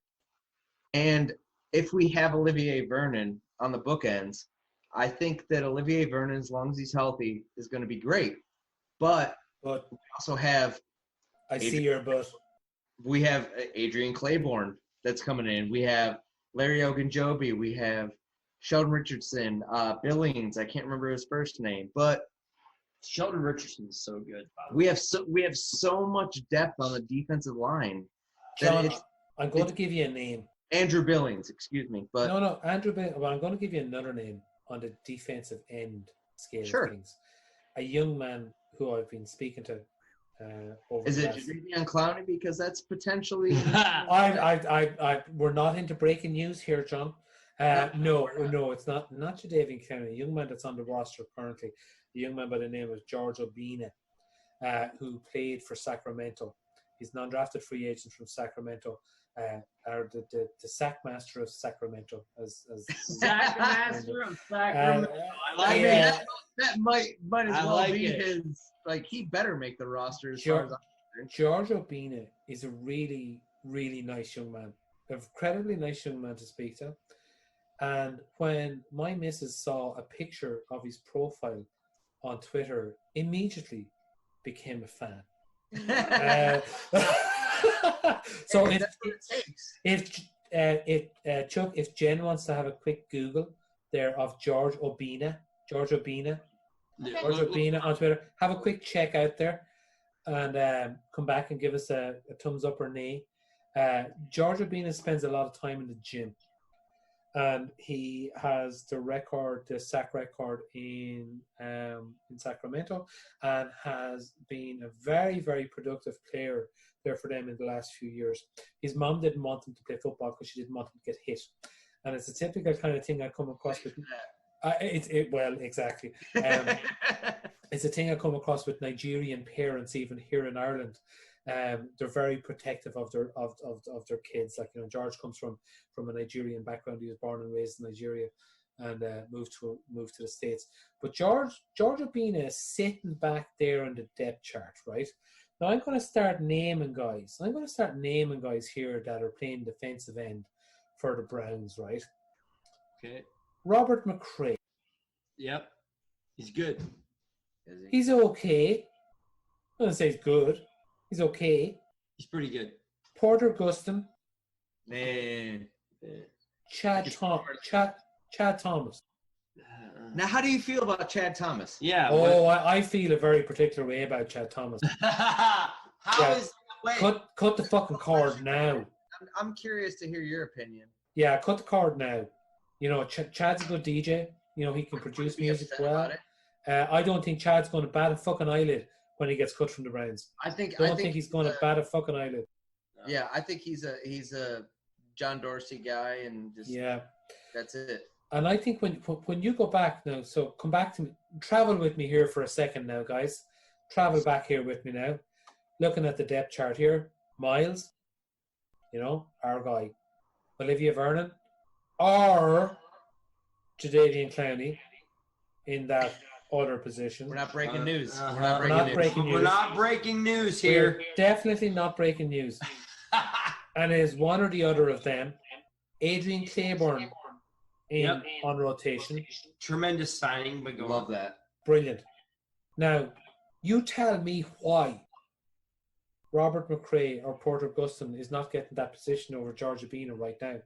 and if we have Olivier Vernon on the bookends, I think that Olivier Vernon, as long as he's healthy, is going to be great. But we also have see your butt. We have Adrian Claiborne that's coming in. We have Larry Ogunjobi. We have Sheldon Richardson, Billings. I can't remember his first name, but Sheldon Richardson is so good. We have so much depth on the defensive line. John, I'm going to give you a name. Andrew Billings, excuse me. But No, Andrew Billings. Well, I'm going to give you another name on the defensive end scale Sure. of things. A young man who I've been speaking to over is the it last... Jadeveon Clowney? Because that's potentially. We're not into breaking news here, John. No, it's not Jadeveon Clowney. A young man that's on the roster currently. A young man by the name of George Obina, who played for Sacramento. He's an undrafted free agent from Sacramento. Or the sack master of Sacramento, as Sack master of Sacramento. I like I mean, it. that might as I well like be it. his. Like, he better make the roster as Sure. far as I'm concerned. George Obina is a really, really nice young man. An incredibly nice young man to speak to. And when my missus saw a picture of his profile on Twitter, immediately became a fan. So That's what it takes. Chuck, if Jen wants to have a quick Google there of George Obina on Twitter, have a quick check out there, and come back and give us a thumbs up or nay. George Obina spends a lot of time in the gym, and he has the sack record in Sacramento, and has been a very, very productive player there for them in the last few years. His mom didn't want him to play football because she didn't want him to get hit, and it's a typical kind of thing I come across with. Well, exactly. It's a thing I come across with Nigerian parents, even here in Ireland. They're very protective of their kids. Like, you know, George comes from a Nigerian background. He was born and raised in Nigeria, and moved to the States. But George Obina is sitting back there on the depth chart, right? Now I'm going to start naming guys. Here that are playing defensive end for the Browns, right? Okay. Robert McCray. Yep. He's good. He's okay. I don't say he's good. He's okay. He's pretty good. Porter Gustin. Man. Chad Thomas. Now, how do you feel about Chad Thomas? Yeah. Oh, I feel a very particular way about Chad Thomas. How is that way? Cut the fucking cord now. I'm curious to hear your opinion. Yeah, cut the cord now. You know, Chad's a good DJ. You know, he can produce music well. I don't think Chad's going to bat a fucking eyelid when he gets cut from the Browns. I think he's going to bat a fucking eyelid. Yeah, I think he's a John Dorsey guy, and just that's it. And I think when you go back now, so come back to me, travel with me here for a second now, guys. Travel back here with me now. Looking at the depth chart here, Miles, you know, our guy, Olivia Vernon, or Jadeveon Clowney in that other position. We're not breaking news. We're not breaking news here. We're definitely not breaking news. And it is one or the other of them. Adrian Claiborne on rotation. Tremendous signing, but go Love on. that. Brilliant. Now, you tell me why Robert McCray or Porter Gustin is not getting that position over George Obina right now.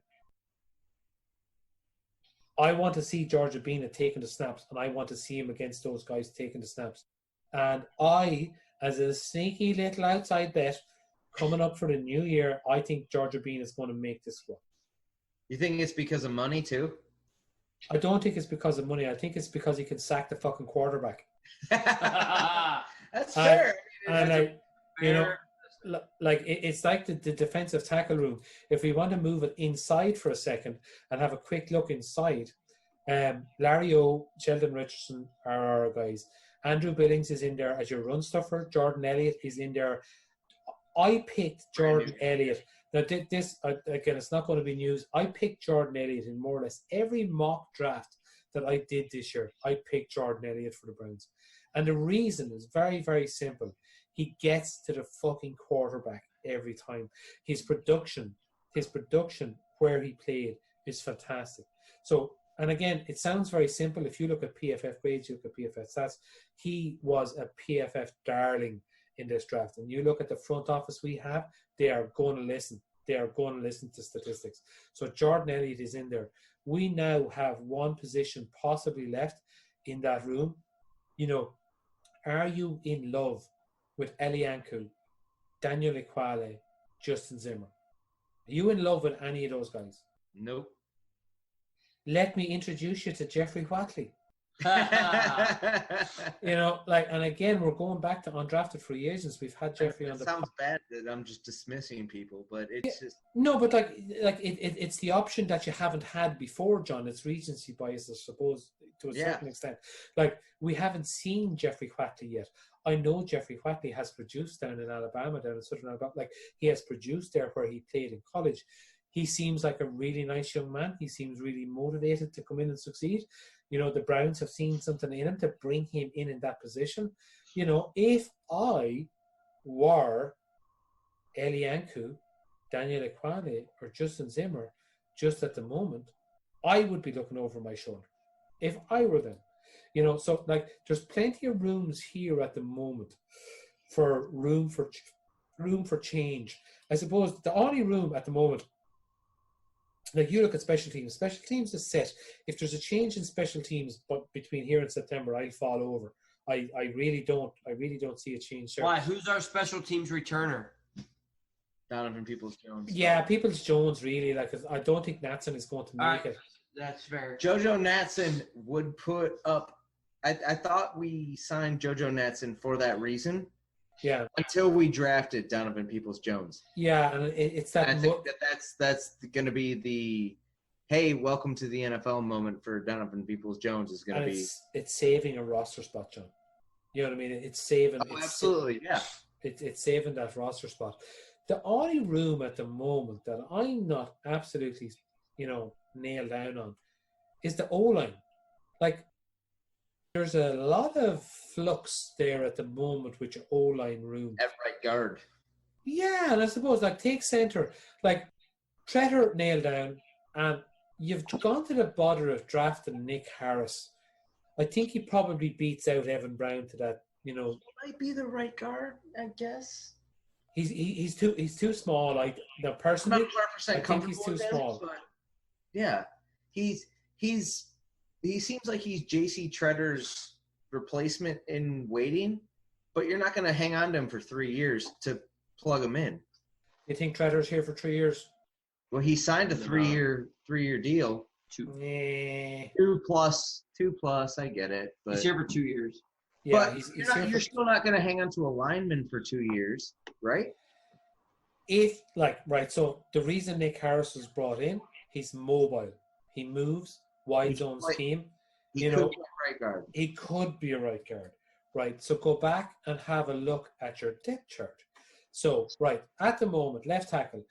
I want to see George Obina taking the snaps, and I want to see him against those guys taking the snaps. And I, as a sneaky little outside bet, coming up for the new year, I think George Obina is going to make this one. You think it's because of money too? I don't think it's because of money. I think it's because he can sack the fucking quarterback. That's fair. It's like the defensive tackle room. If we want to move it inside for a second and have a quick look inside, Larry O, Sheldon Richardson are our guys. Andrew Billings is in there as your run stuffer. Jordan Elliott is in there. I picked Jordan Elliott. Now, this again, it's not going to be news. I picked Jordan Elliott in more or less every mock draft that I did this year. I picked Jordan Elliott for the Browns. And the reason is very, very simple. He gets to the fucking quarterback every time. His production where he played is fantastic. So, and again, it sounds very simple. If you look at PFF grades, you look at PFF stats, he was a PFF darling in this draft. And you look at the front office we have, they are going to listen. They are going to listen to statistics. So Jordan Elliott is in there. We now have one position possibly left in that room. You know, are you in love with Elianku, Daniel Ikwale, Justin Zimmer? Are you in love with any of those guys? Nope. Let me introduce you to Jeffrey Whatley. It And again, we're going back to undrafted free agents. We've had Jeffrey on the. sounds bad that I'm just dismissing people, but it's just No, but it's the option that you haven't had before, John. It's recency bias, I suppose, to a certain extent. Like, we haven't seen Jeffrey Whatley yet. I know Jeffrey Whatley has produced down in Alabama, down in Southern Alabama. Like, he has produced there where he played in college. He seems like a really nice young man. He seems really motivated to come in and succeed. The Browns have seen something in him to bring him in that position. If I were Elianku, Daniel Ekwane, or Justin Zimmer, just at the moment, I would be looking over my shoulder. If I were them. So there's plenty of rooms here at the moment for room for change. I suppose the only room at the moment, like, you look at special teams. Special teams is set. If there's a change in special teams, but between here and September, I'll fall over. I really don't see a change there. Why? Who's our special teams returner? Donovan Peoples-Jones. Yeah, Peoples-Jones, really. I don't think Natson is going to make it. That's fair. JoJo Natson would put up. I thought we signed JoJo Natson for that reason. Yeah. Until we drafted Donovan Peoples-Jones. Yeah, and it's that. I think that's going to be the, hey, welcome to the NFL moment for Donovan Peoples-Jones is going to be. It's saving a roster spot, John. You know what I mean? It's saving. Oh, absolutely, yeah. It's saving that roster spot. The only room at the moment that I'm not absolutely, nailed down on is the O-line. Like, there's a lot of flux there at the moment with your O-line room. At right guard. Yeah, and I suppose, take center. Like, Tretter nailed down, and you've gone to the bother of drafting Nick Harris. I think he probably beats out Evan Brown to that, He might be the right guard, I guess. He's too small. Personally, I'm not 100% I think he's comfortable too with him, small. but yeah, he seems like he's J.C. Tretter's replacement in waiting, but you're not going to hang on to him for 3 years to plug him in. You think Tretter's here for 3 years? Well, he signed a three-year deal. Nah. 2 plus. I get it, but He's here for 2 years. Yeah, but he's you're still not going to hang on to a lineman for 2 years, right? So the reason Nick Harris was brought in, he's mobile. He moves, wide zone scheme. He could be a right guard. He could be a right guard. Right. So go back and have a look at your depth chart. So, at the moment, left tackle,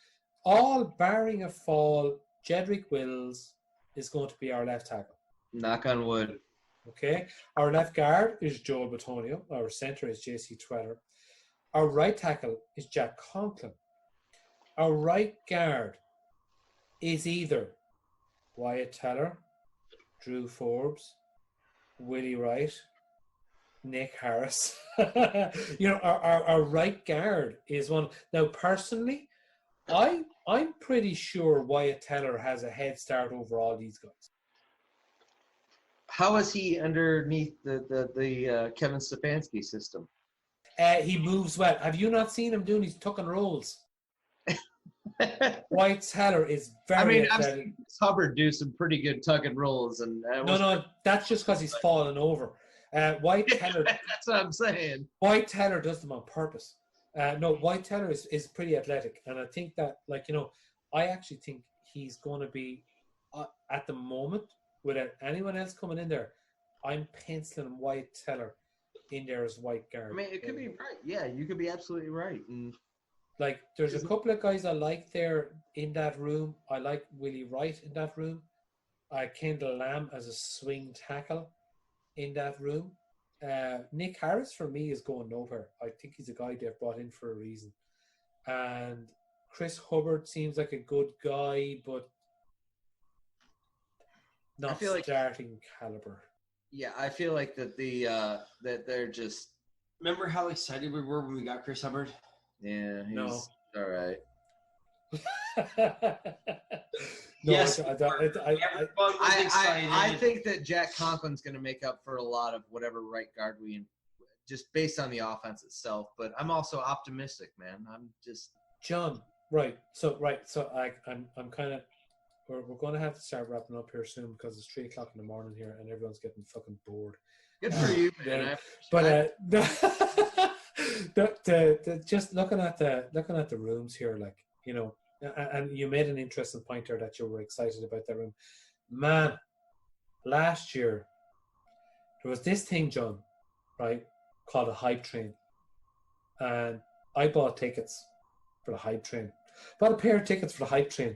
all barring a fall, Jedrick Wills is going to be our left tackle. Knock on wood. Okay. Our left guard is Joel Batonio. Our center is J.C. Tretter. Our right tackle is Jack Conklin. Our right guard is either Wyatt Teller, Drew Forbes, Willie Wright, Nick Harris. Our right guard is one. Now, personally, I'm pretty sure Wyatt Teller has a head start over all these guys. How is he underneath the Kevin Stefanski system? He moves well. Have you not seen him doing his tuck and rolls? Wyatt Teller is very. I've seen Hubbard do some pretty good tuck and rolls, and no, that's just because he's fallen over. Wyatt Teller. That's what I'm saying. Wyatt Teller does them on purpose. Wyatt Teller is pretty athletic, and I think that, I actually think he's going to be at the moment, without anyone else coming in there, I'm penciling Wyatt Teller in there as white guard. It could be right. Yeah, you could be absolutely right. And there's a couple of guys I like there in that room. I like Willie Wright in that room. Kendall Lamb as a swing tackle in that room. Nick Harris, for me, is going nowhere. I think he's a guy they've brought in for a reason. And Chris Hubbard seems like a good guy, but not starting caliber. Yeah, I feel like that that they're just. Remember how excited we were when we got Chris Hubbard? Yeah, he's all right. Yes, I think that Jack Conklin's going to make up for a lot of whatever right guard just based on the offense itself. But I'm also optimistic, man. I'm just John. Right. So I'm kind of we're going to have to start wrapping up here soon because it's 3 o'clock in the morning here and everyone's getting fucking bored. Good for you, man. Yeah. But just looking at the rooms here, like, you know, and you made an interesting point there that you were excited about that room. Man, last year there was this thing, John, right, called a hype train, and I bought tickets for the hype train. Bought a pair of tickets for the hype train,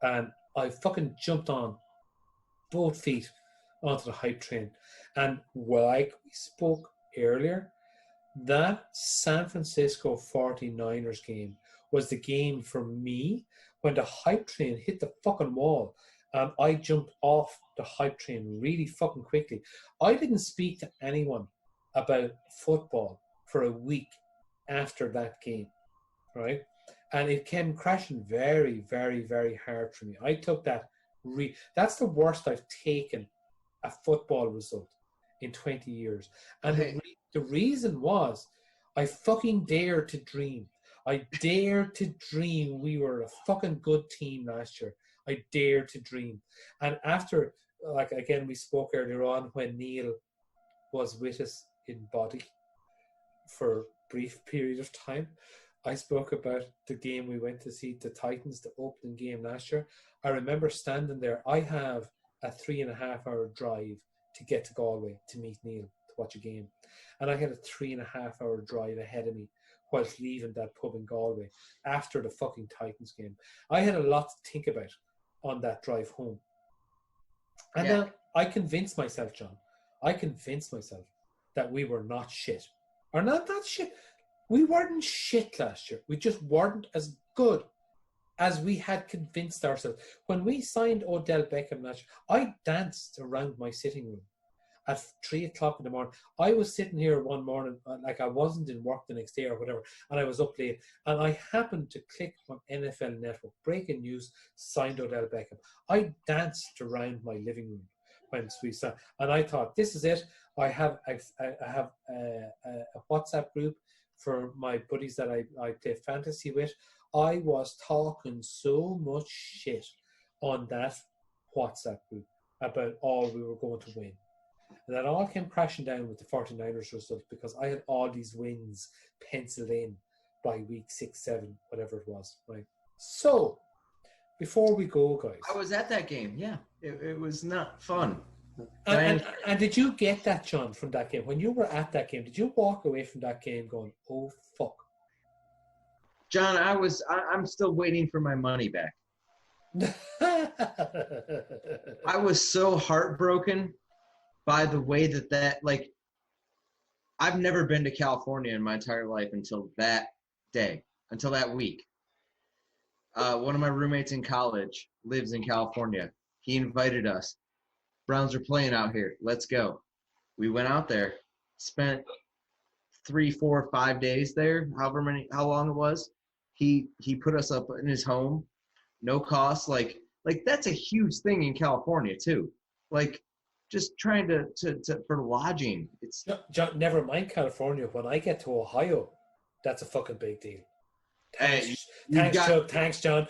and I fucking jumped on both feet onto the hype train. And like we spoke earlier, that San Francisco 49ers game was the game for me when the hype train hit the fucking wall. And I jumped off the hype train really fucking quickly. I didn't speak to anyone about football for a week after that game, right? And it came crashing very, very, very hard for me. I took that. That's the worst I've taken a football result in 20 years. And the reason was I fucking dared to dream. I dared to dream we were a fucking good team last year. I dared to dream. And after, like, again, we spoke earlier on when Neil was with us in body for a brief period of time. I spoke about the game we went to see, the Titans, the opening game last year. I remember standing there. I have a 3.5-hour drive to get to Galway to meet Neil to watch a game. And I had a 3.5-hour drive ahead of me whilst leaving that pub in Galway after the fucking Titans game. I had a lot to think about on that drive home. And then I convinced myself, John, that we were not shit. Or not that shit. We weren't shit last year. We just weren't as good as we had convinced ourselves. When we signed Odell Beckham last year, I danced around my sitting room at 3 o'clock in the morning. I was sitting here one morning, like I wasn't in work the next day or whatever, and I was up late, and I happened to click on NFL Network, breaking news, signed Odell Beckham. I danced around my living room when we saw, and I thought, this is it. I have a WhatsApp group for my buddies that I play fantasy with. I was talking so much shit on that WhatsApp group about all we were going to win. And that all came crashing down with the 49ers result because I had all these wins penciled in by week 6, 7, whatever it was, right? So, before we go, guys. I was at that game, yeah. It was not fun. And did you get that, John, from that game? When you were at that game, did you walk away from that game going, oh, fuck? John, I'm still waiting for my money back. I was so heartbroken by the way that, like, I've never been to California in my entire life until that day, until that week. One of my roommates in college lives in California. He invited us. Browns are playing out here. Let's go. We went out there, spent 3, 4, 5 days there, how long it was. He put us up in his home, no cost. Like that's a huge thing in California too. Like just trying to for lodging. It's John, never mind California. When I get to Ohio, that's a fucking big deal. Thanks, John.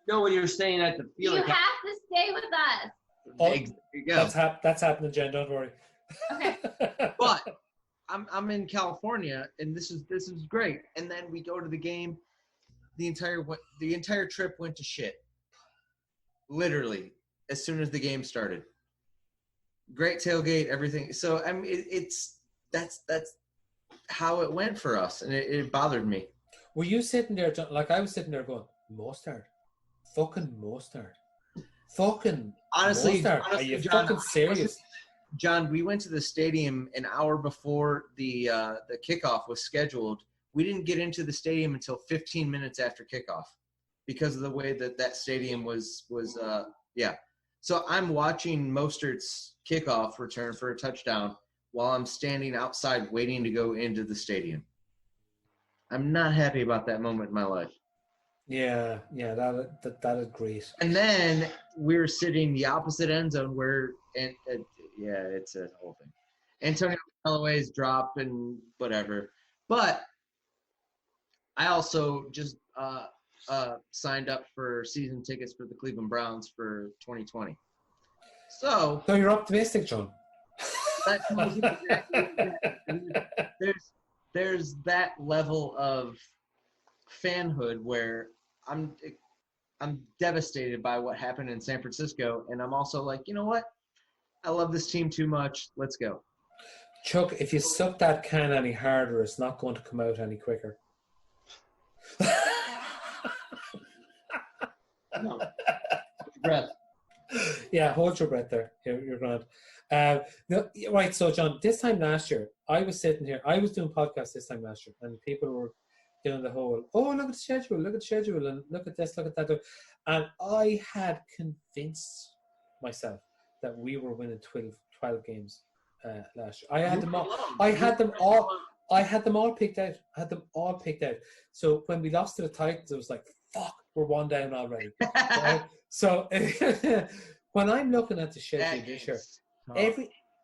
No, when you're staying at the You have to stay with us. Oh, there you go. that's happening, Jen. Don't worry. Okay. But I'm in California, and this is great. And then we go to the game. The entire trip went to shit. Literally, as soon as the game started. Great tailgate, everything. So I mean, that's how it went for us, and it bothered me. Were you sitting there, John, like I was sitting there going, Mostard? Fucking Mostard. Fucking honestly, Mostard. Are you John, fucking serious? John, we went to the stadium an hour before the kickoff was scheduled. We didn't get into the stadium until 15 minutes after kickoff because of the way that stadium was. So I'm watching Mostert's kickoff return for a touchdown while I'm standing outside waiting to go into the stadium. I'm not happy about that moment in my life. Yeah, that is great. And then we're sitting the opposite end zone where, it's a whole thing. Antonio Callaway's dropped and whatever. But I also just signed up for season tickets for the Cleveland Browns for 2020. So you're optimistic, John. that tells you exactly there's that level of fanhood where I'm devastated by what happened in San Francisco, and I'm also like, you know what? I love this team too much. Let's go. Chuck, if you suck that can any harder, it's not going to come out any quicker. No. Breath. Yeah, hold your breath there. You're grand. No, right, so John, this time last year, I was sitting here. I was doing podcasts this time last year, and people were doing the whole, look at the schedule, and look at this, look at that. And I had convinced myself that we were winning 12 games last year. I had them all picked out. So when we lost to the Titans, it was like, fuck, we're one down already. Right? So when I'm looking at the schedule this year,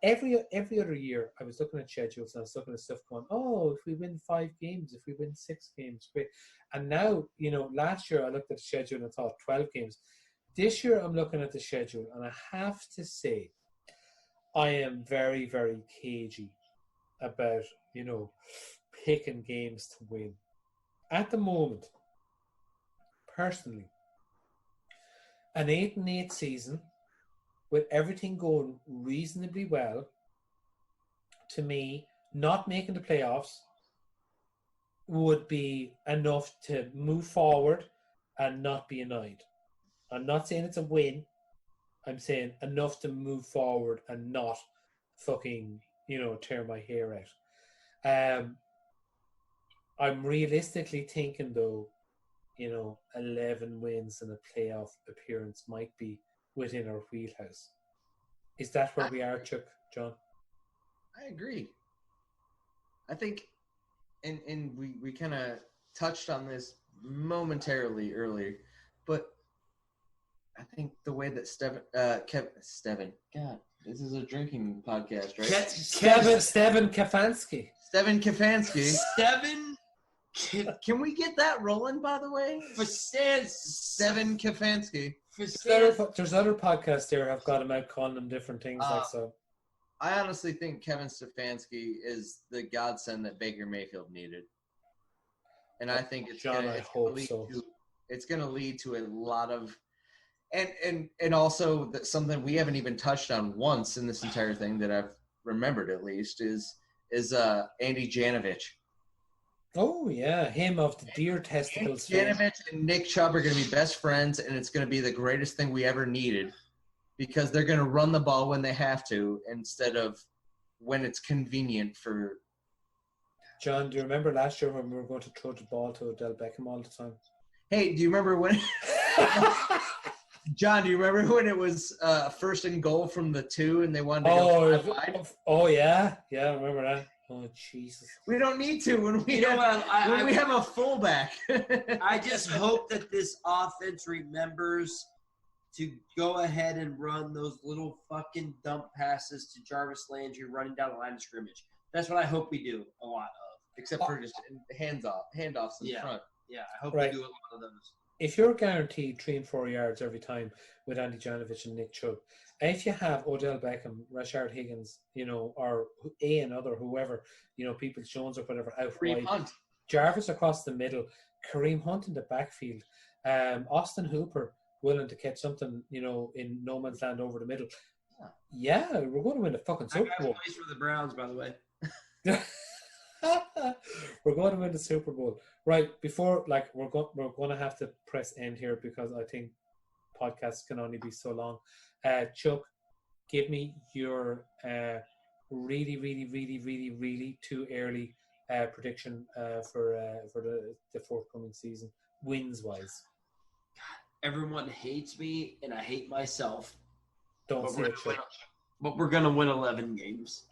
every other year I was looking at schedules and I was looking at stuff going, if we win 5 games, if we win 6 games, great. And now, last year I looked at the schedule and I thought 12 games. This year I'm looking at the schedule and I have to say I am very, very cagey about, picking games to win. At the moment, personally, an 8-8 season with everything going reasonably well, to me, not making the playoffs would be enough to move forward and not be annoyed. I'm not saying it's a win. I'm saying enough to move forward and not fucking, tear my hair out. I'm realistically thinking, though, 11 wins and a playoff appearance might be within our wheelhouse. Is that where we are, Chuck, John? I agree. I think, and we kind of touched on this momentarily earlier, but I think the way that Steven, God, this is a drinking podcast, right? Steven Kafansky. Steven Kafansky. Can we get that rolling, by the way? Steven Kafansky. There's other podcasts there have got him out calling them different things like so. I honestly think Kevin Stefanski is the godsend that Baker Mayfield needed. And I think it's going to lead to a lot of and also that something we haven't even touched on once in this entire thing that I've remembered at least is Andy Janovich. Oh yeah, him of the deer testicles. Janovich and Nick Chubb are going to be best friends, and it's going to be the greatest thing we ever needed because they're going to run the ball when they have to instead of when it's convenient for. John, do you remember last year when we were going to throw the ball to Odell Beckham all the time? Hey, do you remember when? John, do you remember when it was first and goal from the 2 and they wanted to go 5 wide? Oh yeah, I remember that. Oh Jesus! We don't need to when we have a fullback. I just hope that this offense remembers to go ahead and run those little fucking dump passes to Jarvis Landry running down the line of scrimmage. That's what I hope we do a lot of. Except for just handoffs in front. Yeah, I hope we do a lot of those. If you're guaranteed 3 and 4 yards every time with Andy Janovich and Nick Chubb, if you have Odell Beckham, Rashard Higgins, or another whoever, Peoples Jones or whatever out wide, Jarvis across the middle, Kareem Hunt in the backfield, Austin Hooper willing to catch something, in no man's land over the middle. Yeah, we're going to win the fucking Super Bowl. Plays for the Browns, by the way. We're going to win the Super Bowl. Right, before, we're going to have to press end here because I think podcasts can only be so long. Chuck, give me your really, really, really, really, really too early prediction for the forthcoming season, wins-wise. Everyone hates me, and I hate myself. Don't say it, Chuck. But we're going to win 11 games.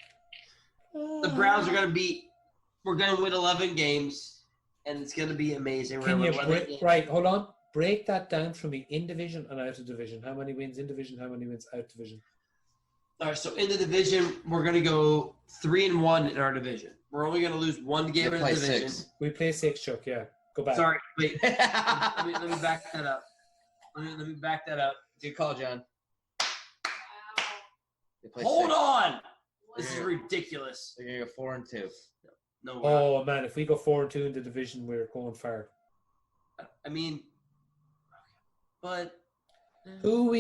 The Browns are going to we're going to win 11 games, and it's going to be amazing. Hold on. Break that down for me in division and out of division. How many wins in division? How many wins out of division? All right, so in the division, we're going to go 3-1 in our division. We're only going to lose 1 game in the division. 6. We play 6, Chuck, yeah. Go back. Sorry, wait. let me back that up. Let me back that up. Good call, John. Hold on. This is ridiculous. They're gonna go 4-2. No. Oh man, if we go 4-2 in the division, we're going far. I mean, but Who are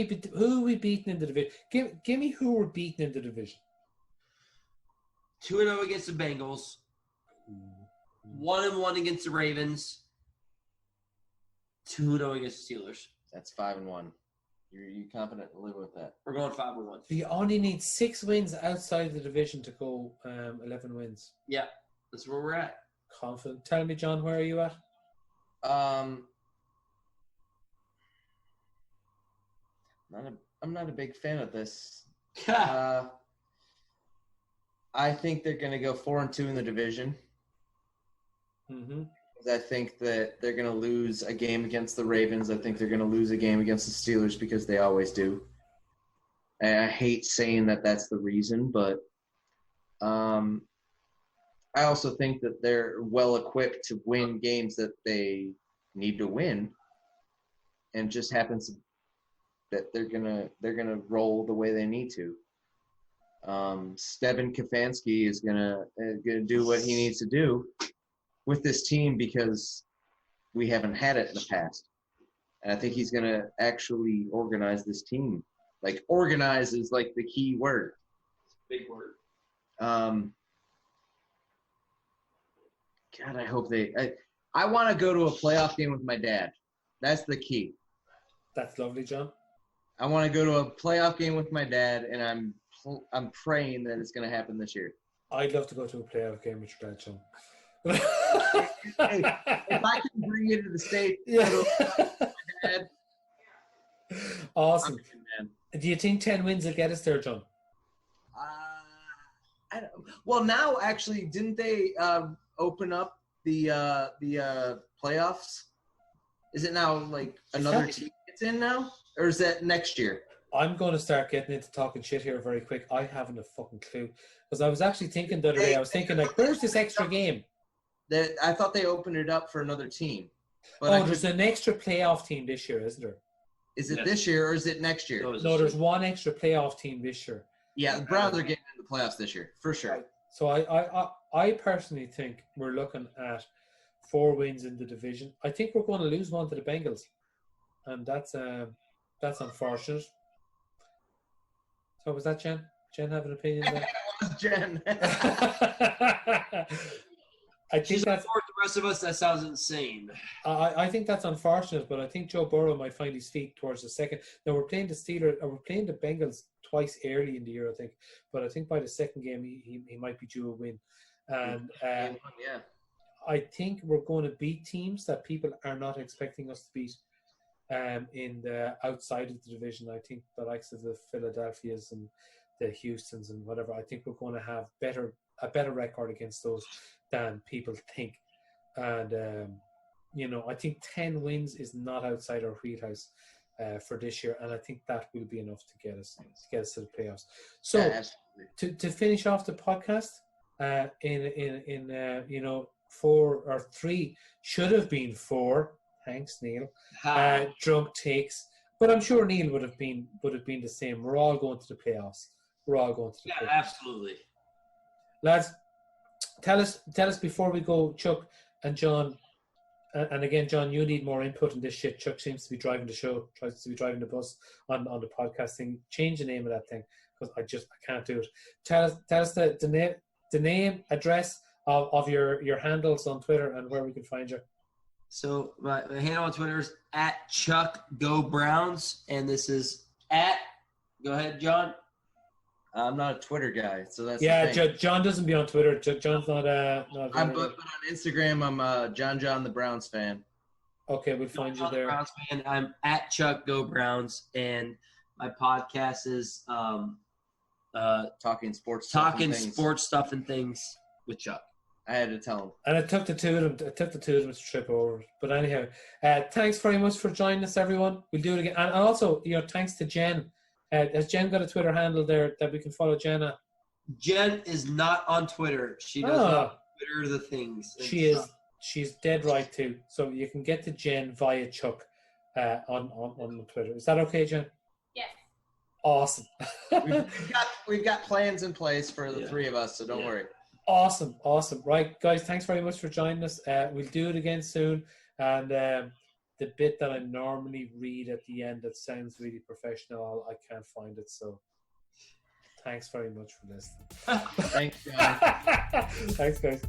we beating in the division? Give me who we're beating in the division. 2-0 against the Bengals. 1-1 against the Ravens. 2-0 against the Steelers. That's 5-1. You confident to live with that? We're going 5-1. You only need 6 wins outside the division to go 11 wins. Yeah, that's where we're at. Confident. Tell me, John, where are you at? I'm not a big fan of this. I think they're going to go 4-2 in the division. Mm-hmm. I think that they're going to lose a game against the Ravens. I think they're going to lose a game against the Steelers because they always do. And I hate saying that that's the reason, but I also think that they're well equipped to win games that they need to win, and just happens that they're gonna roll the way they need to. Stephen Stefanski is gonna do what he needs to do with this team because we haven't had it in the past, and I think he's gonna actually organize this team. Like, organize is like the key word. Big word. God, I hope I want to go to a playoff game with my dad. That's the key. That's lovely, John. I want to go to a playoff game with my dad, and I'm praying that it's going to happen this year. I'd love to go to a playoff game with your dad, John. Hey, if I can bring you to the States, Yeah. go to my dad, Awesome. I'm in, man. Do you think 10 wins will get us there, John? Well, now actually, didn't they open up the playoffs? Is it now like another team gets in now, or is that next year? I'm going to start getting into talking shit here very quick. I haven't a fucking clue, because I was actually thinking the other day. I was thinking, like, where's this extra game? I thought they opened it up for another team. But There's an extra playoff team this year, isn't there? Is it this year or is it next year? No, there's one extra playoff team this year. Yeah, the Browns are getting in the playoffs this year, for sure. So I personally think we're looking at 4 wins in the division. I think we're going to lose one to the Bengals, and that's unfortunate. So was that Jen? Jen have an opinion there? Jen. I think that's For the rest of us, that sounds insane. I think that's unfortunate, but I think Joe Burrow might find his feet towards the second. Now we're playing the Steelers, or we're playing the Bengals twice early in the year, I think. But I think by the second game he might be due a win, and Yeah. I think we're going to beat teams that people are not expecting us to beat. In the outside of the division, I think the likes of the Philadelphias and the Houstons and whatever, I think we're going to have a better record against those than people think. And I think 10 wins is not outside our wheelhouse for this year, and I think that will be enough to get us to the playoffs. So to finish off the podcast, in 4 or 3 should have been 4. Thanks, Neil. Drunk takes, but I'm sure Neil would have been the same. We're all going to the playoffs. Yeah, absolutely. Lads, tell us before we go, Chuck and John, and again, John, you need more input in this shit. Chuck seems to be driving the show, tries to be driving the bus on the podcast thing. Change the name of that thing, because I can't do it. Tell us the name, address of your handles on Twitter and where we can find you. So my handle on Twitter is @ChuckGoBrowns, and this is go ahead, John. I'm not a Twitter guy, so that's John doesn't be on Twitter. John's not but on Instagram, I'm John the Browns fan. Okay, we'll find you there. Browns fan. I'm @ChuckGoBrowns, and my podcast is Talking sports stuff and things with Chuck. I had to tell him. And it took the two of them to trip over. But anyhow, thanks very much for joining us, everyone. We'll do it again. And also, thanks to Jen. Has Jen got a Twitter handle there that we can follow Jen at? Jen is not on Twitter. She does not Twitter the things. She is she's dead right too. So you can get to Jen via Chuck on Twitter. Is that okay, Jen? Yes. Awesome. we've got plans in place for the three of us, so don't worry. Awesome. Right, guys, thanks very much for joining us. We'll do it again soon. And the bit that I normally read at the end that sounds really professional, I can't find it. So thanks very much for listening. Thanks, John. Thanks, guys.